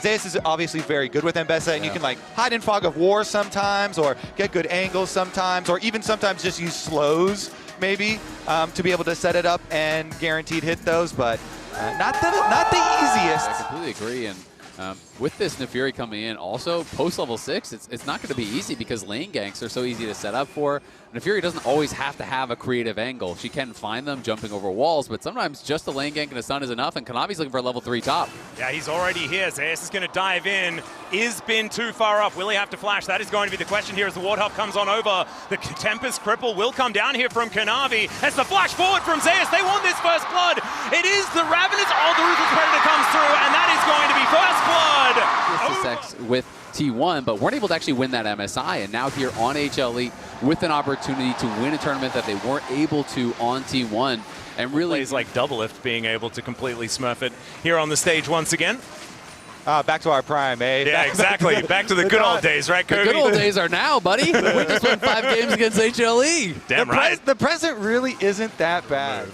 Zeus is obviously very good with Mbessa, and you can like hide in Fog of War sometimes, or get good angles sometimes, or even sometimes just use slows maybe to be able to set it up and guaranteed hit those, but not the easiest. I completely agree, and with this Nefiri coming in, also post level 6, it's not going to be easy because lane ganks are so easy to set up for. Nefiri doesn't always have to have a creative angle. She can find them jumping over walls, but sometimes just a lane gank and a stun is enough, and Kanavi's looking for a level 3 top. Yeah, he's already here. Zeus is going to dive in. Is Bin too far up? Will he have to flash? That is going to be the question here as the Warthog comes on over. The Tempest Cripple will come down here from Kanavi. As the flash forward from Zeus, they want this first blood. It is the Ravenous. Oh, the Ruthless Predator comes through, and that is going to be first blood. With T1, but weren't able to actually win that MSI, and now here on HLE with an opportunity to win a tournament that they weren't able to on T1. And really plays like Doublelift being able to completely smurf it here on the stage once again. Back to our prime, eh? Yeah, exactly. Back to the good old days, right, Kobe? The good old days are now, buddy. We just won 5 games against HLE. Damn right. The present really isn't that bad.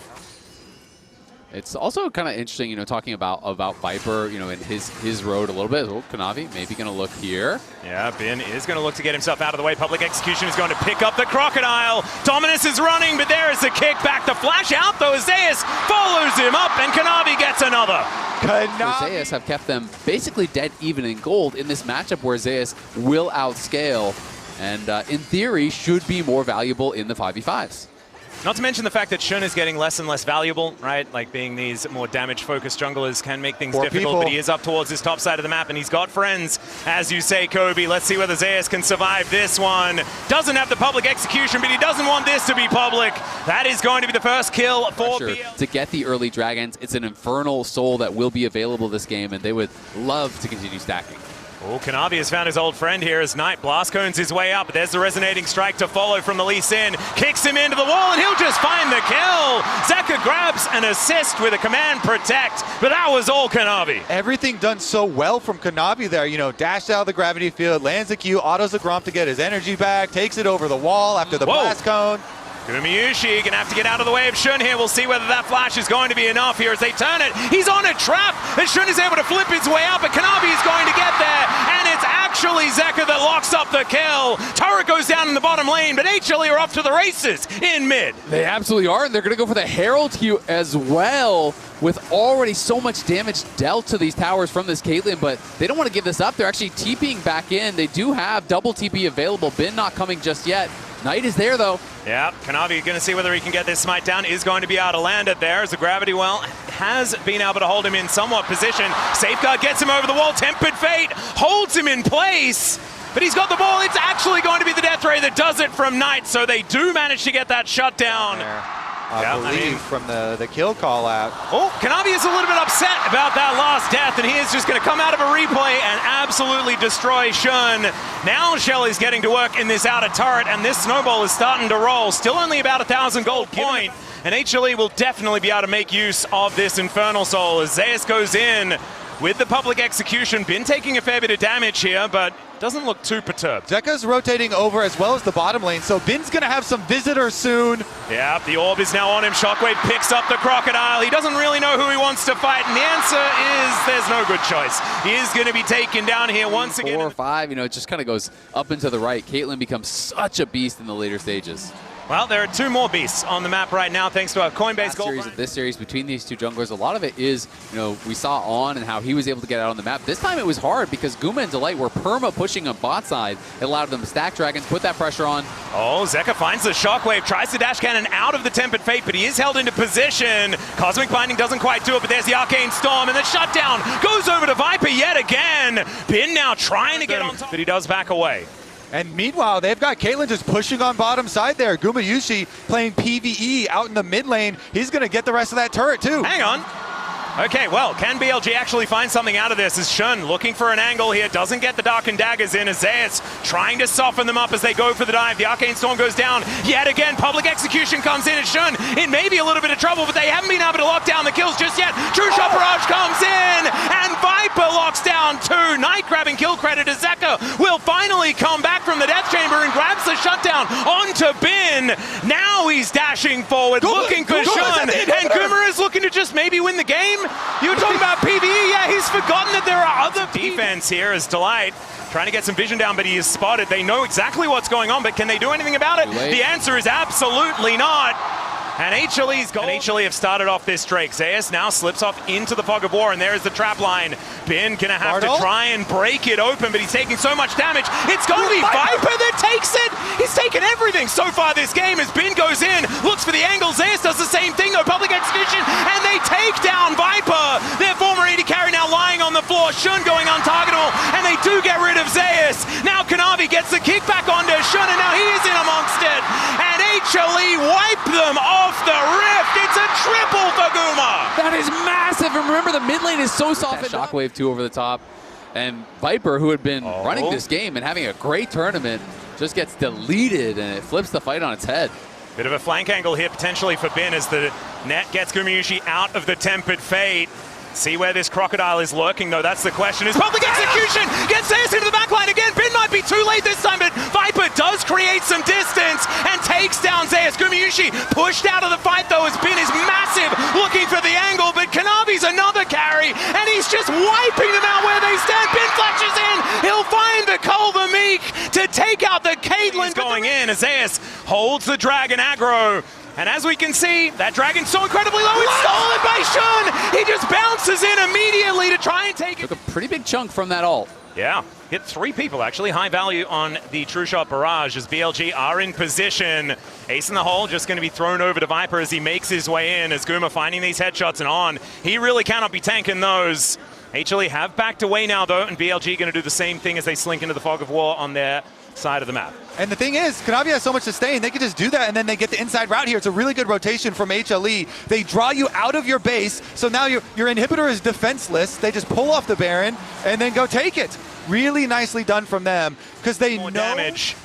It's also kind of interesting, you know, talking about Viper, you know, in his road a little bit. Oh, Kanavi maybe going to look here. Yeah, Bin is going to look to get himself out of the way. Public Execution is going to pick up the Crocodile. Dominus is running, but there is the kick back. The flash out, though. Zeus follows him up, and Kanavi gets another. So Zeus have kept them basically dead even in gold in this matchup where Zeus will outscale and, in theory, should be more valuable in the 5v5s. Not to mention the fact that Shun is getting less and less valuable, right? Like being these more damage-focused junglers can make things difficult, but he is up towards his top side of the map, and he's got friends, as you say, Kobe. Let's see whether Zeus can survive this one. Doesn't have the public execution, but he doesn't want this to be public. That is going to be the first kill for BLG. To get the early dragons, it's an infernal soul that will be available this game, and they would love to continue stacking. Oh, Kanavi has found his old friend here as Knight blast cones his way up. There's the resonating strike to follow from the Lee Sin. Kicks him into the wall, and he'll just find the kill. Zeka grabs an assist with a command protect, but that was all Kanavi. Everything done so well from Kanavi there. You know, dashed out of the gravity field, lands a Q, autos a Gromp to get his energy back, takes it over the wall after the blast cone. Gumayushi gonna have to get out of the way of Shun here. We'll see whether that flash is going to be enough here as they turn it. He's on a trap, and Shun is able to flip his way out, but Kanavi is going to get there, and it's actually Zeka that locks up the kill. Turret goes down in the bottom lane, but HLE are off to the races in mid. They absolutely are, and they're gonna go for the Herald Q as well, with already so much damage dealt to these towers from this Caitlyn, but they don't want to give this up. They're actually TPing back in. They do have double TP available. Bin not coming just yet. Knight is there, though. Yeah, Kanavi going to see whether he can get this smite down. Is going to be able to land it there as the gravity well has been able to hold him in somewhat position. Safeguard gets him over the wall. Tempered Fate holds him in place, but he's got the ball. It's actually going to be the Death Ray that does it from Knight, so they do manage to get that shutdown. I believe from the kill call out. Oh, Kanavi is a little bit upset about that last death, and he is just going to come out of a replay and absolutely destroy Shun. Now Shelly's getting to work in this outer turret, and this snowball is starting to roll. Still only about 1,000 gold point, and HLE will definitely be able to make use of this Infernal Soul as Zeus goes in with the public execution. Been taking a fair bit of damage here, but doesn't look too perturbed. Zeka's rotating over as well as the bottom lane, so Bin's gonna have some visitors soon. Yeah, the orb is now on him. Shockwave picks up the Crocodile. He doesn't really know who he wants to fight, and the answer is there's no good choice. He is gonna be taken down here once again. 4 or 5, you know, it just kind of goes up and to the right. Caitlyn becomes such a beast in the later stages. Well, there are 2 more beasts on the map right now, thanks to our Coinbase gold. This series between these 2 junglers, a lot of it is, you know, we saw On and how he was able to get out on the map. This time it was hard because Guma and Delight were perma pushing on bot side. It allowed them to stack dragons, put that pressure on. Oh, Zeka finds the Shockwave, tries to dash cannon out of the Tempered Fate, but he is held into position. Cosmic Binding doesn't quite do it, but there's the Arcane Storm, and the shutdown goes over to Viper yet again. Bin now trying to get on top, but he does back away. And meanwhile, they've got Caitlyn just pushing on bottom side there. Gumayushi playing PvE out in the mid lane. He's going to get the rest of that turret too. Hang on. Okay, well, can BLG actually find something out of this? As Shun looking for an angle here, doesn't get the Dark and Daggers in. As Zeus trying to soften them up as they go for the dive. The Arcane Storm goes down yet again. Public Execution comes in, and Shun in maybe a little bit of trouble, but they haven't been able to lock down the kills just yet. True Shot Barrage comes in, and Viper locks down 2. Knight grabbing kill credit as Zeka will finally come back from the Death Chamber and grabs the shutdown onto Bin. Now he's dashing forward, looking for Shun, and Guma is looking to just maybe win the game. You were talking about PvE, yeah, he's forgotten that there are some defense here as Delight trying to get some vision down, but he is spotted. They know exactly what's going on, but can they do anything about it? The answer is absolutely not. And HLE's goal. And HLE have started off this Drake. Zeus now slips off into the fog of war, and there is the trap line. Bin gonna have to try and break it open, but he's taking so much damage. It's gonna be Viper that takes it. He's taken everything so far this game as Bin goes in, looks for the angle. Zeus does the same thing though, public execution, and they take down Viper. Their former AD carry now lying on the floor. Shun going untargetable, and they do get rid of Zeus. Now Kanavi gets the kickback onto Shun, and now he is in amongst it. And HLE wipe them off the rift. It's a triple for Guma. That is massive. And remember, the mid lane is so soft. Shockwave 2 over the top. And Viper, who had been running this game and having a great tournament, just gets deleted, and it flips the fight on its head. Bit of a flank angle here potentially for Bin as the net gets Gumayusi out of the Tempered Fate. See where this Crocodile is lurking, though. That's the question. Is public execution gets Zeus into the backline again. Bin might be too late this time, but Viper does create some distance and takes down Zeus. Gumayusi pushed out of the fight, though, as Bin is massive, looking for the angle, but Kanavi's another carry, and he's just wiping them out where they stand. Bin flashes in. He'll find the Culver Meek to take out the Caitlyn. He's going in as Zeus holds the Dragon aggro. And as we can see, that Dragon's so incredibly low, it's stolen by Shun! He just bounces in immediately to try and take it. Took a pretty big chunk from that ult. Yeah, hit 3 people actually. High value on the True Shot Barrage as BLG are in position. Ace in the hole just going to be thrown over to Viper as he makes his way in, as Guma finding these headshots and on. He really cannot be tanking those. HLE have backed away now though, and BLG going to do the same thing as they slink into the fog of war on their side of the map. And the thing is, Kanavi has so much sustain, they can just do that and then they get the inside route here. It's a really good rotation from HLE. They draw you out of your base, so now your inhibitor is defenseless. They just pull off the Baron and then go take it. Really nicely done from them, because they know damage.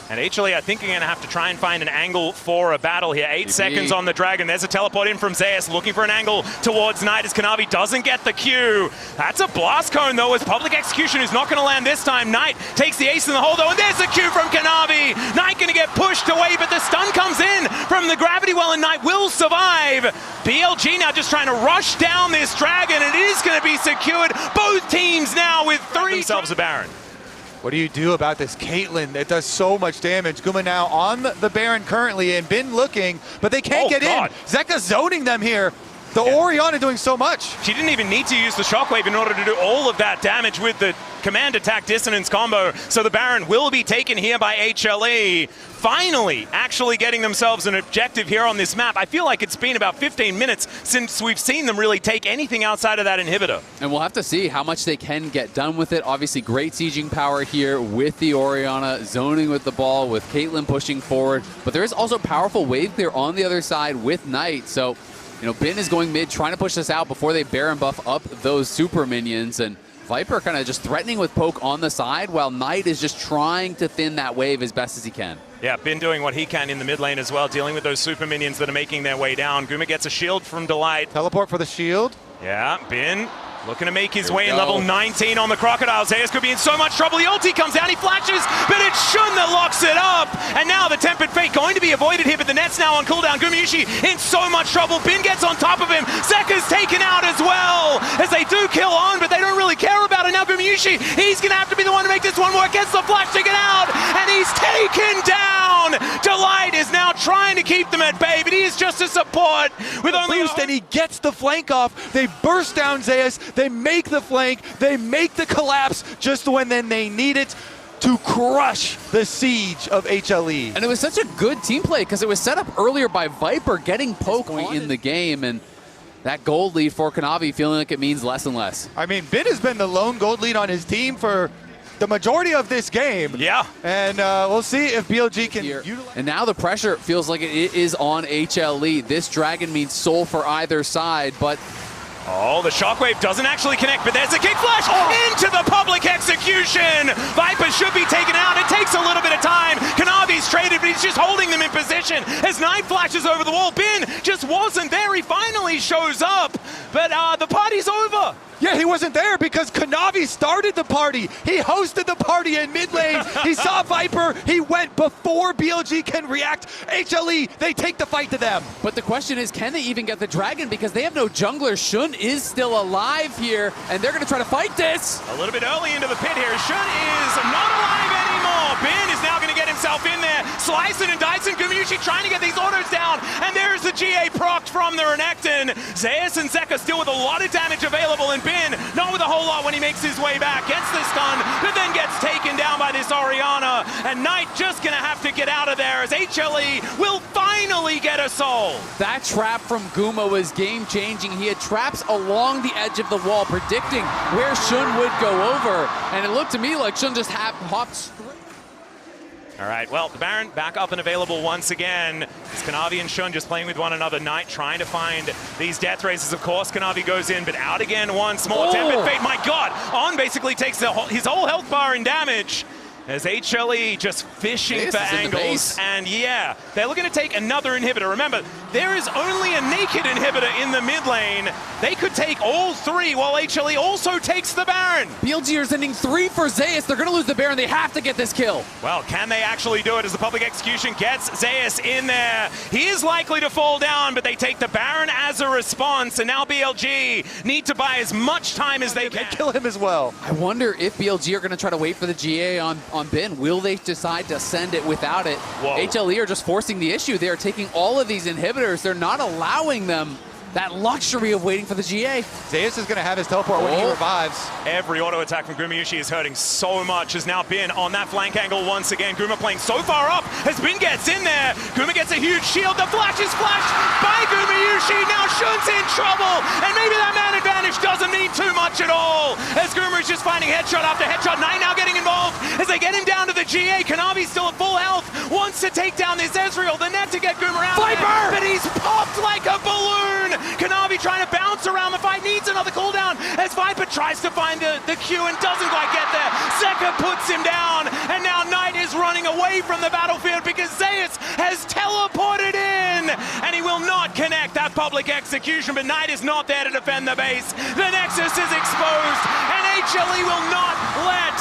And HLE, I think, are going to have to try and find an angle for a battle here. 8 seconds on the Dragon. There's a teleport in from Zeus, looking for an angle towards Knight as Kanavi doesn't get the Q. That's a blast cone, though, as public execution is not going to land this time. Knight takes the ace in the hole, though, and there's the Q from Kanavi. Knight going to get pushed away, but the stun comes in from the gravity well, and Knight will survive. BLG now just trying to rush down this Dragon, and it is going to be secured. Both teams now with 3. Themselves a Baron. What do you do about this Caitlyn? It does so much damage. Guma now on the Baron currently and Bin looking, but they can't get in. Zeka zoning them here. The Orianna doing so much. She didn't even need to use the Shockwave in order to do all of that damage with the command attack dissonance combo. So the Baron will be taken here by HLE. Finally, actually getting themselves an objective here on this map. I feel like it's been about 15 minutes since we've seen them really take anything outside of that inhibitor. And we'll have to see how much they can get done with it. Obviously, great sieging power here with the Orianna, zoning with the ball, with Caitlyn pushing forward. But there is also powerful wave clear on the other side with Knight. So, you know, Bin is going mid, trying to push this out before they Baron buff up those super minions. And Viper kind of just threatening with poke on the side, while Knight is just trying to thin that wave as best as he can. Yeah, Bin doing what he can in the mid lane as well, dealing with those super minions that are making their way down. Guma gets a shield from Delight. Teleport for the shield. Yeah, Bin looking to make his way in level 19 on the Crocodile. Zeus could be in so much trouble. The ulti comes down, he flashes, but it's Shun that locks it up. And now the Tempered Fate going to be avoided here, but the net's now on cooldown. Gumayusi in so much trouble. Bin gets on top of him. Zeka's taken out as well, as they do kill on, but they don't really care about it. Now Gumayusi, he's going to have to be the one to make this one work. Gets the flash to get out, and he's taken down. Delight is now trying to keep them at bay, but he is just a support with only boost, and he gets the flank off. They burst down Zeus. They make the flank, they make the collapse just when then they need it to crush the siege of HLE. And it was such a good team play because it was set up earlier by Viper getting poke in the game, and that gold lead for Kanavi feeling like it means less and less. I mean, Bin has been the lone gold lead on his team for the majority of this game. Yeah. And we'll see if BLG can utilize. And now the pressure feels like it is on HLE. This Dragon means soul for either side, but oh, the Shockwave doesn't actually connect, but there's a kick flash into the public execution. Viper should be taken out. It takes a little bit of time. Kanavi's traded, but he's just holding them in position as Knight flashes over the wall. Bin just wasn't there. He finally shows up, but the party's over. Yeah, he wasn't there because Kanavi started the party. He hosted the party in mid lane. He saw Viper. He went before BLG can react. HLE, they take the fight to them. But the question is, can they even get the dragon? Because they have no jungler. Shun is still alive here, and they're going to try to fight this. A little bit early into the pit here. Shun is not alive anymore. Ben is now going to get himself in there. Slicing and dicing. Gumayusi trying to get these autos down. And there's the GA proc from the Renekton. Zeus and Zeka still with a lot of damage available. And Ben, not with a whole lot when he makes his way back. Gets the stun, but then gets taken down by this Orianna. And Knight just going to have to get out of there as HLE will finally get a soul. That trap from Guma was game-changing. He had traps along the edge of the wall, predicting where Shun would go over. And it looked to me like Shun just hopped straight. All right, well, the Baron back up and available once again. It's Kanavi and Shun just playing with one another. Knight trying to find these death races. Of course, Kanavi goes in, but out again once more. Tempest Fate, my God! On basically takes his whole health bar in damage. As HLE just fishing for angles. And yeah, they're looking to take another inhibitor. Remember, there is only a naked inhibitor in the mid lane. They could take all three while HLE also takes the Baron. BLG are sending 3 for Zeus. They're going to lose the Baron. They have to get this kill. Well, can they actually do it as the public execution gets Zeus in there? He is likely to fall down, but they take the Baron as a response. And now BLG need to buy as much time as they can. Kill him as well. I wonder if BLG are going to try to wait for the GA on Ben. Will they decide to send it without it? Whoa. HLE are just forcing the issue. They are taking all of these inhibitors. They're not allowing them that luxury of waiting for the GA. Zeus is going to have his teleport when he revives. Every auto attack from Gumayusi is hurting so much. Has now been on that flank angle once again. Guma playing so far up as Bin gets in there. Guma gets a huge shield. The flash is flashed by Gumayusi. Now Shun's in trouble. And maybe that man advantage doesn't mean too much at all. As Guma is just finding headshot after headshot. Knight now getting involved as they get him down to the GA. Kanavi's still at full health. Wants to take down this Ezreal. The net to get Guma out. Viper! But he's popped like a balloon. Kanavi trying to bounce around the fight, needs another cooldown as Viper tries to find the Q and doesn't quite get there. Zeka puts him down, and now Knight is running away from the battlefield because Zeus has teleported in, and he will not connect that public execution, but Knight is not there to defend the base. The Nexus is exposed, and HLE will not let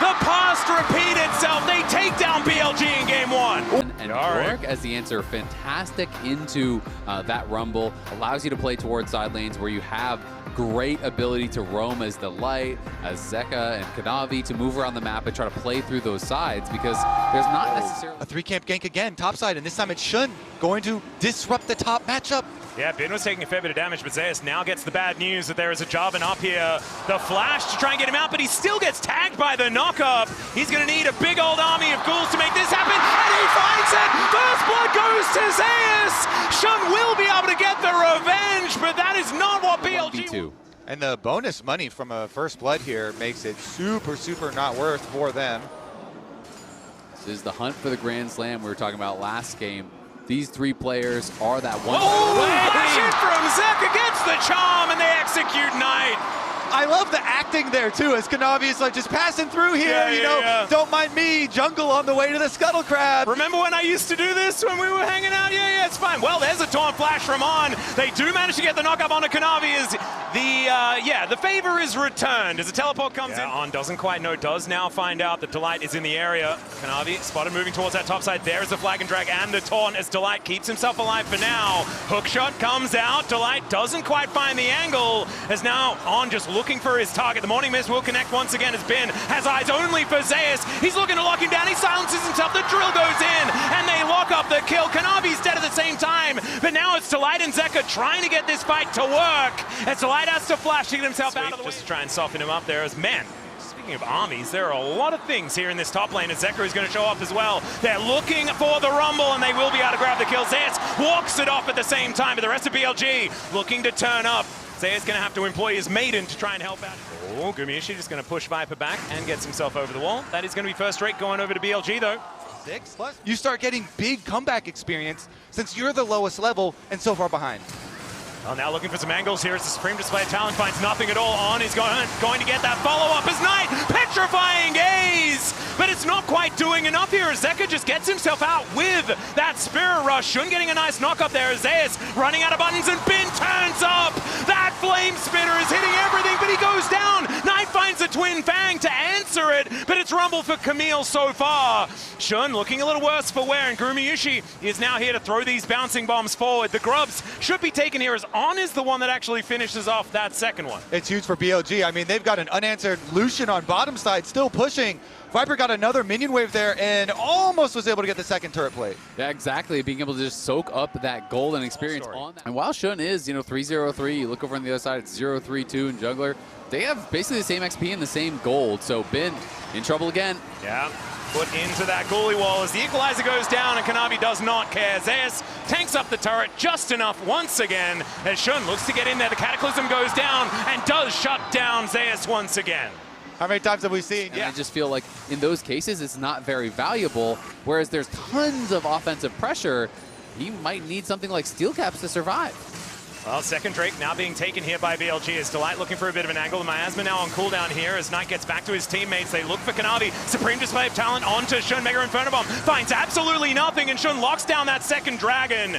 the past repeat itself. They take down BLG in game 1. And York as the answer, fantastic into that rumble, allows you to play towards side lanes where you have great ability to roam as the light, as Zeka and Kanavi to move around the map and try to play through those sides because there's not necessarily a 3-camp gank again, topside, and this time it's Shun going to disrupt the top matchup. Yeah, Ben was taking a fair bit of damage, but Zeus now gets the bad news that there is a Jarvan up here. The flash to try and get him out, but he still gets tagged by the knockup. He's going to need a big old army of ghouls to make this happen, and he finds it! First blood goes to Zeus! Shun will be able to get the revenge, but that is not what BLG... And the bonus money from a first blood here makes it super, super not worth for them. This is the hunt for the Grand Slam we were talking about last game. These 3 players are that one. Oh, flash it from Zeka against the charm, and they execute Knight. I love the acting there too, as Kanavi is like just passing through here, you know, don't mind me, jungle on the way to the Scuttle Crab. Remember when I used to do this when we were hanging out? Yeah, it's fine. Well, there's a taunt flash from On. They do manage to get the knock up onto Kanavi as the favor is returned as the teleport comes in. On doesn't quite know, does now find out that Delight is in the area. Kanavi spotted moving towards that top side. There's the flag and drag and the taunt as Delight keeps himself alive for now. Hookshot comes out. Delight doesn't quite find the angle as now On just looking for his target. The Morning Mist will connect once again as Ben has eyes only for Zeus. He's looking to lock him down. He silences himself. The drill goes in and they lock up the kill. Kanavi's dead at the same time, but now it's Delight and Zeka trying to get this fight to work as Delight has to flash to get himself out of the way. Just to try and soften him up there as man. Speaking of armies, there are a lot of things here in this top lane as Zeka is going to show up as well. They're looking for the rumble and they will be able to grab the kill. Zeus walks it off at the same time, but the rest of BLG looking to turn up. Zeus going to have to employ his maiden to try and help out. Oh, Gumayusi just going to push Viper back and gets himself over the wall. That is going to be first rate going over to BLG though. 6+. You start getting big comeback experience since you're the lowest level and so far behind. Well, now looking for some angles here as the Supreme Display of Talent finds nothing at all on. He's going to get that follow-up as Knight, petrifying gaze! But it's not quite doing enough here as Zeka just gets himself out with that Spirit Rush. Shun getting a nice knock up there as Zeus running out of buttons and Bin turns up! That flame spitter is hitting everything, but he goes down. Knight finds a twin fang to answer it, but it's rumble for Camille so far. Shun looking a little worse for wear, and Gumayushi is now here to throw these bouncing bombs forward. The grubs should be taken here as On is the one that actually finishes off that second one. It's huge for BLG. I mean, they've got an unanswered Lucian on bottom side, still pushing. Viper got another minion wave there and almost was able to get the second turret plate. Yeah, exactly. Being able to just soak up that golden experience on that. And while Shun is, 3-0-3, you look over on the other side, it's 0-3-2 in Jungler. They have basically the same XP and the same gold. So Bin in trouble again. Yeah. Put into that goalie wall as the equalizer goes down, and Kanavi does not care. Zeus tanks up the turret just enough once again as Shun looks to get in there. The Cataclysm goes down and does shut down Zeus once again. How many times have we seen? And I just feel like in those cases, it's not very valuable, whereas there's tons of offensive pressure. He might need something like steel caps to survive. Well, second Drake now being taken here by BLG as Delight looking for a bit of an angle. Miasma now on cooldown here as Knight gets back to his teammates. They look for Kanavi. Supreme display of talent onto Shun. Mega Inferno Bomb finds absolutely nothing, and Shun locks down that second dragon.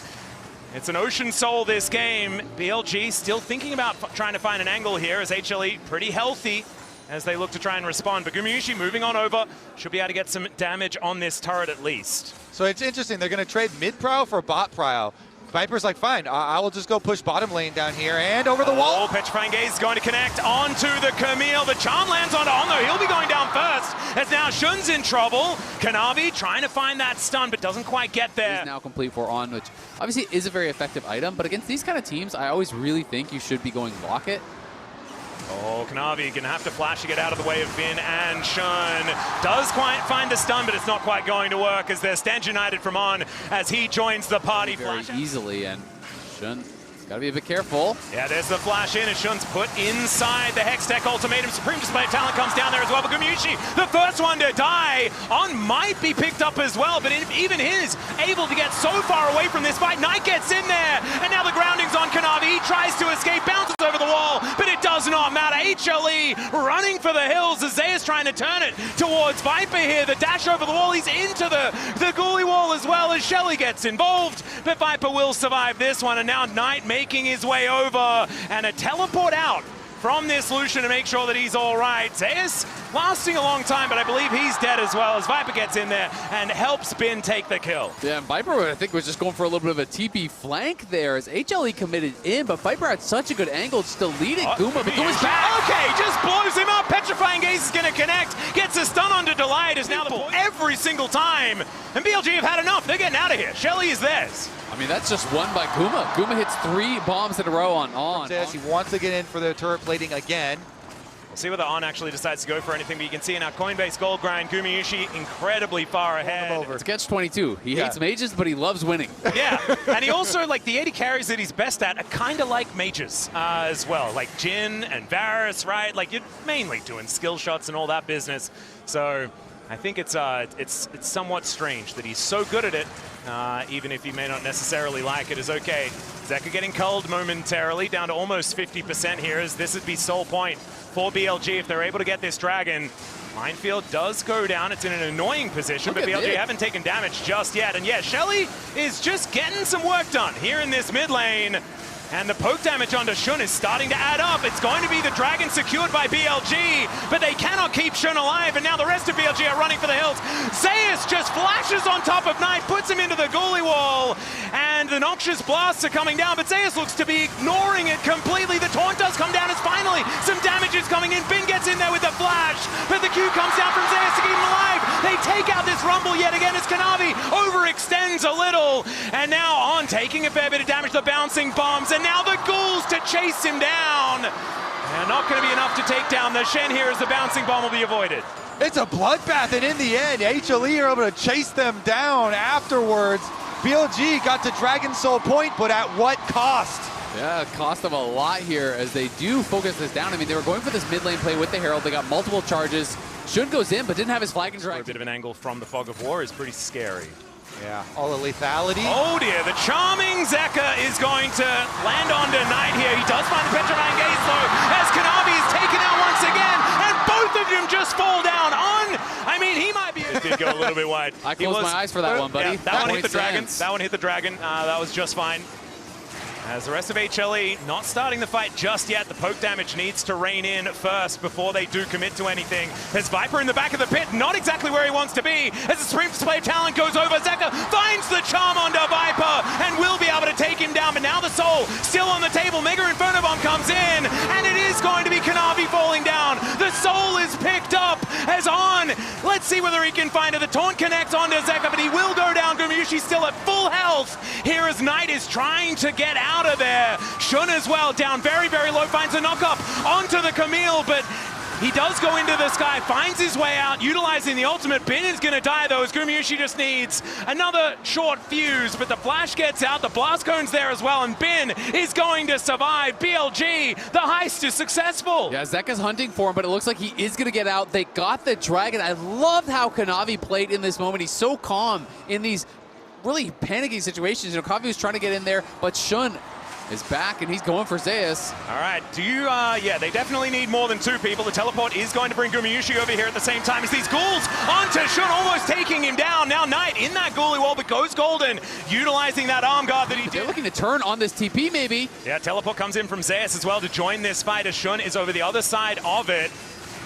It's an Ocean Soul this game. BLG still thinking about trying to find an angle here as HLE pretty healthy as they look to try and respond. But Gumayushi moving on over should be able to get some damage on this turret at least. So it's interesting. They're going to trade mid prow for bot prow. Viper's like, fine, I will just go push bottom lane down here and over the wall. Petrifying Gaze is going to connect onto the Camille. The charm lands onto On, though. He'll be going down first as now Shun's in trouble. Kanavi trying to find that stun, but doesn't quite get there. He's now complete for On, which obviously is a very effective item, but against these kind of teams, I always really think you should be going Locket. Oh, Kanavi gonna have to flash to get out of the way of Bin, and Shun does quite find the stun, but it's not quite going to work as they're stand united from On as he joins the party. Very easily, and Shun got to be a bit careful. Yeah, there's the flash in, and Shun's put inside the Hex Tech Ultimatum. Supreme display of talent comes down there as well, but Gumayushi, the first one to die. On might be picked up as well, but even his able to get so far away from this fight. Knight gets in there, and now the grounding's on Kanavi. He tries to escape, bounces over the wall, but it does not matter. HLE running for the hills as Zeus trying to turn it towards Viper here. The dash over the wall, he's into the goalie wall as well as Shelly gets involved, but Viper will survive this one, and now Knight making his way over, and a teleport out from this Lucian to make sure that he's all right. Zeus lasting a long time, but I believe he's dead as well as Viper gets in there and helps Bin take the kill. Yeah, and Viper, I think, was just going for a little bit of a TP flank there as HLE committed in, but Viper had such a good angle, just deleted Guma, but Guma's back. Okay, just blows him up. Petrifying Gaze is going to connect, gets a stun onto Delight, is now the ball every single time. And BLG have had enough. They're getting out of here. Shelly is theirs. I mean, that's just one by Guma. Guma hits 3 bombs in a row on. He wants to get in for the turret plating again. We'll see whether On actually decides to go for anything, but you can see in our Coinbase gold grind, Gumayushi incredibly far ahead. It's a catch-22. He hates mages, but he loves winning. Yeah, and he also, like, the 80 carries that he's best at are kind of like mages as well. Like Jhin and Varus, right? Like, you're mainly doing skill shots and all that business. So I think it's somewhat strange that he's so good at it, even if he may not necessarily like it, is okay. Zeka getting culled momentarily, down to almost 50% here, as this would be sole point for BLG if they're able to get this dragon. Minefield does go down. It's in an annoying position, but BLG haven't taken damage just yet. And yeah, Shelly is just getting some work done here in this mid lane. And the poke damage onto Shun is starting to add up. It's going to be the dragon secured by BLG, but they cannot keep Shun alive, and now the rest of BLG are running for the hills. Zeus just flashes on top of Knight, puts him into the goalie wall, and the Noxious Blasts are coming down, but Zeus looks to be ignoring it completely. The taunt does come down as finally some damage is coming in. Bin gets in there with the flash, but the Q comes down from Zeus to keep him alive. They take out this Rumble yet again as Kanavi overextends a little, and now On taking a fair bit of damage, the bouncing bombs, and now the ghouls to chase him down. And not going to be enough to take down the Shen here as the bouncing bomb will be avoided. It's a bloodbath, and in the end, HLE are able to chase them down afterwards. BLG got to Dragon Soul Point, but at what cost? Yeah, it cost them a lot here as they do focus this down. I mean, they were going for this mid lane play with the Herald. They got multiple charges. Shun goes in, but didn't have his flag and drag. A bit of an angle from the Fog of War is pretty scary. Yeah, all the lethality. Oh dear, the charming Zeka is going to land onto Knight here. He does find the Petrifying Gaze though, as Kanavi is taken out once again, and both of them just fall down. I mean, he might be. It did go a little bit wide. I closed my eyes for that one, buddy. Yeah, that one hit the dragon. That one hit the dragon. That was just fine. As the rest of HLE not starting the fight just yet. The poke damage needs to rein in first before they do commit to anything. There's Viper in the back of the pit, not exactly where he wants to be. As the Supreme Display of Talent goes over, Zeka finds the charm onto Viper and will be able to take him down. But now the Soul still on the table. Mega Inferno Bomb comes in, and it is going to be Kanavi falling down. The Soul is picked up as On. Let's see whether he can find it. The taunt connects onto Zeka, but he will go down. Gumayushi still at full health. Here as Knight is trying to get out of there. Shun as well, down very, very low, finds a knock-up onto the Camille, but he does go into the sky, finds his way out, utilizing the ultimate. Bin is going to die, though, as Gumayushi just needs another short fuse, but the flash gets out, the blast cone's there as well, and Bin is going to survive. BLG, the heist is successful. Yeah, Zeka's hunting for him, but it looks like he is going to get out. They got the Dragon. I loved how Kanavi played in this moment. He's so calm in these really panicky situations. You know, Kavi was trying to get in there, but Shun is back, and he's going for Zeus. All right, yeah, they definitely need more than two people. The teleport is going to bring Gumayushi over here at the same time as these ghouls onto Shun, almost taking him down. Now Knight in that ghoulie wall, but goes golden, utilizing that arm guard that he did. They're looking to turn on this TP, maybe. Yeah, teleport comes in from Zeus as well to join this fight as Shun is over the other side of it.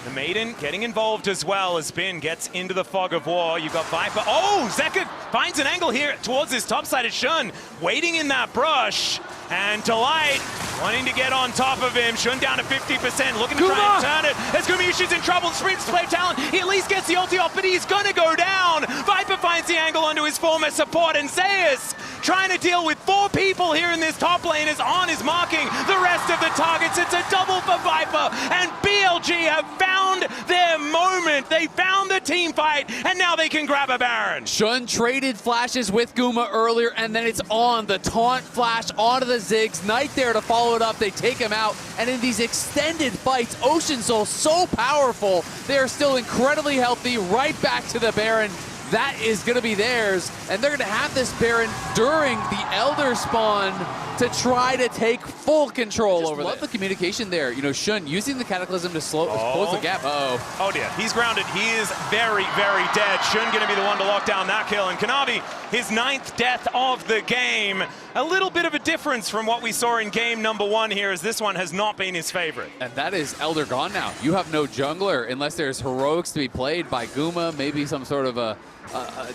The Maiden getting involved as well as Bin gets into the fog of war. You've got Viper. Oh, Zeka finds an angle here towards this top side of Shun, waiting in that brush. And Delight wanting to get on top of him. Shun down to 50%, looking to try and turn it. As Gumayushi's in trouble, Supreme Display of Talent. He at least gets the ulti off, but he's gonna go down. Viper finds the angle onto his former support, and Zeus trying to deal with 4 people here in this top lane as On is marking the rest of the targets. It's a double for Viper, and BLG have found their moment. They found the team fight, and now they can grab a Baron. Shun traded flashes with Guma earlier, and then it's On. The taunt flash onto the Ziggs. Knight there to follow it up. They take him out, and in these extended fights, Ocean Soul so powerful. They are still incredibly healthy. Right back to the Baron. That is going to be theirs, and they're going to have this Baron during the Elder spawn to try to take full control over love the communication there. You know, Shun using the Cataclysm to close the gap. Uh-oh. Oh dear, he's grounded. He is very, very dead. Shun going to be the one to lock down that kill, and Kanavi, his 9th death of the game. A little bit of a difference from what we saw in game number 1 here, as this one has not been his favorite. And that is Elder gone now. You have no jungler unless there's heroics to be played by Guma, maybe some sort of a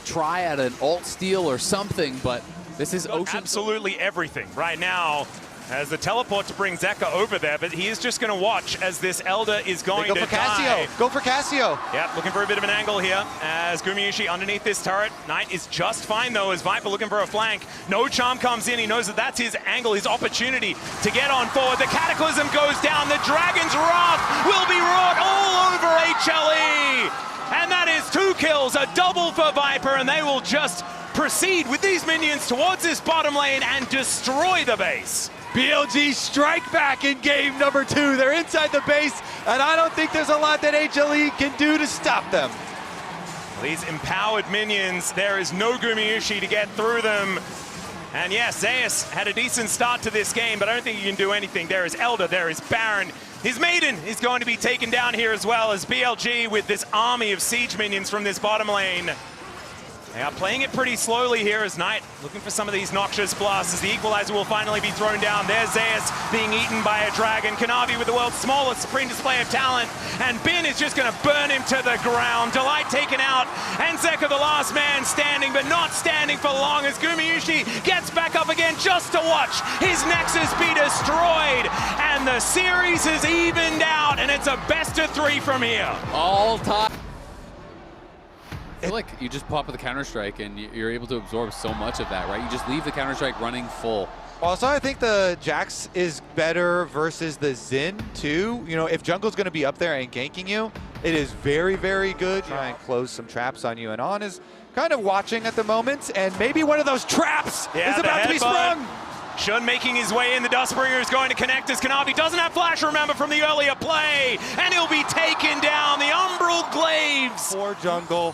try at an alt steal or something, but this is Ocean. Absolutely everything right now as the teleport to bring Zeka over there, but he is just going to watch as this Elder is going to die. Go for Cassio. Yep, looking for a bit of an angle here as Gumayushi underneath this turret. Knight is just fine though as Viper looking for a flank. No charm comes in. He knows that that's his angle, his opportunity to get on forward. The Cataclysm goes down. The Dragon's Wrath will be wrought all over HLE. And that is 2 kills, a double for Viper, and they will just proceed with these minions towards this bottom lane and destroy the base. BLG strike back in game number 2. They're inside the base, and I don't think there's a lot that HLE can do to stop them. These empowered minions, there is no Gumayushi to get through them. And yes, Zeus had a decent start to this game, but I don't think he can do anything. There is Elder, there is Baron. His Maiden is going to be taken down here as well as BLG with this army of siege minions from this bottom lane. They are playing it pretty slowly here as Knight looking for some of these noxious blasts as the equalizer will finally be thrown down. There's Zeus being eaten by a dragon. Kanavi with the world's smallest Supreme Display of Talent. And Bin is just going to burn him to the ground. Delight taken out. And Zeka the last man standing, but not standing for long as Gumayushi gets back up again just to watch his Nexus be destroyed. And the series is evened out, and it's a best of 3 from here. All time. I feel like you just pop with the Counter-Strike and you're able to absorb so much of that, right? You just leave the Counter-Strike running full. Also, I think the Jax is better versus the Xin, too. You know, if jungle's going to be up there and ganking you, it is very, very good. Try and close some traps on you. And On is kind of watching at the moment, and maybe one of those traps is about to be sprung. Shun making his way in. The Dustbringer is going to connect as Kanavi doesn't have flash, remember, from the earlier play. And he'll be taken down. The Umbral Glaives. For jungle.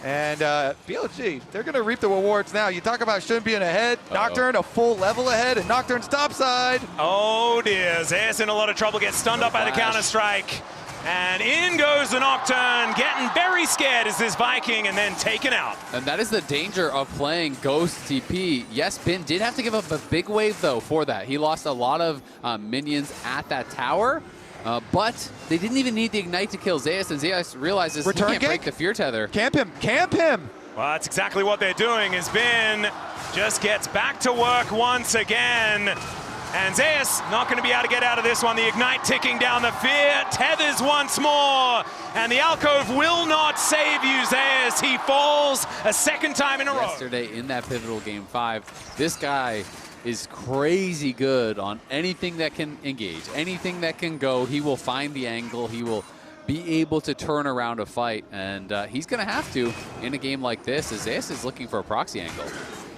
And BLG, they're going to reap the rewards now. You talk about Shun being ahead, Nocturne a full level ahead, and Nocturne's topside. Oh dear, Zeus in a lot of trouble, gets stunned up by the Counter-Strike. And in goes the Nocturne, getting very scared as this Viking, and then taken out. And that is the danger of playing Ghost TP. Yes, Bin did have to give up a big wave, though, for that. He lost a lot of minions at that tower, but they didn't even need the Ignite to kill Zeus, and Zeus realizes he can't break the Fear Tether. Camp him, camp him! Well, that's exactly what they're doing, as Bin just gets back to work once again. And Zeus not going to be able to get out of this one. The Ignite ticking down, the Fear tethers once more. And the Alcove will not save you, Zeus. He falls a second time in a row. Yesterday in that pivotal game 5, this guy is crazy good on anything that can engage, anything that can go. He will find the angle. He will be able to turn around a fight. And he's going to have to in a game like this, as Zeus is looking for a proxy angle.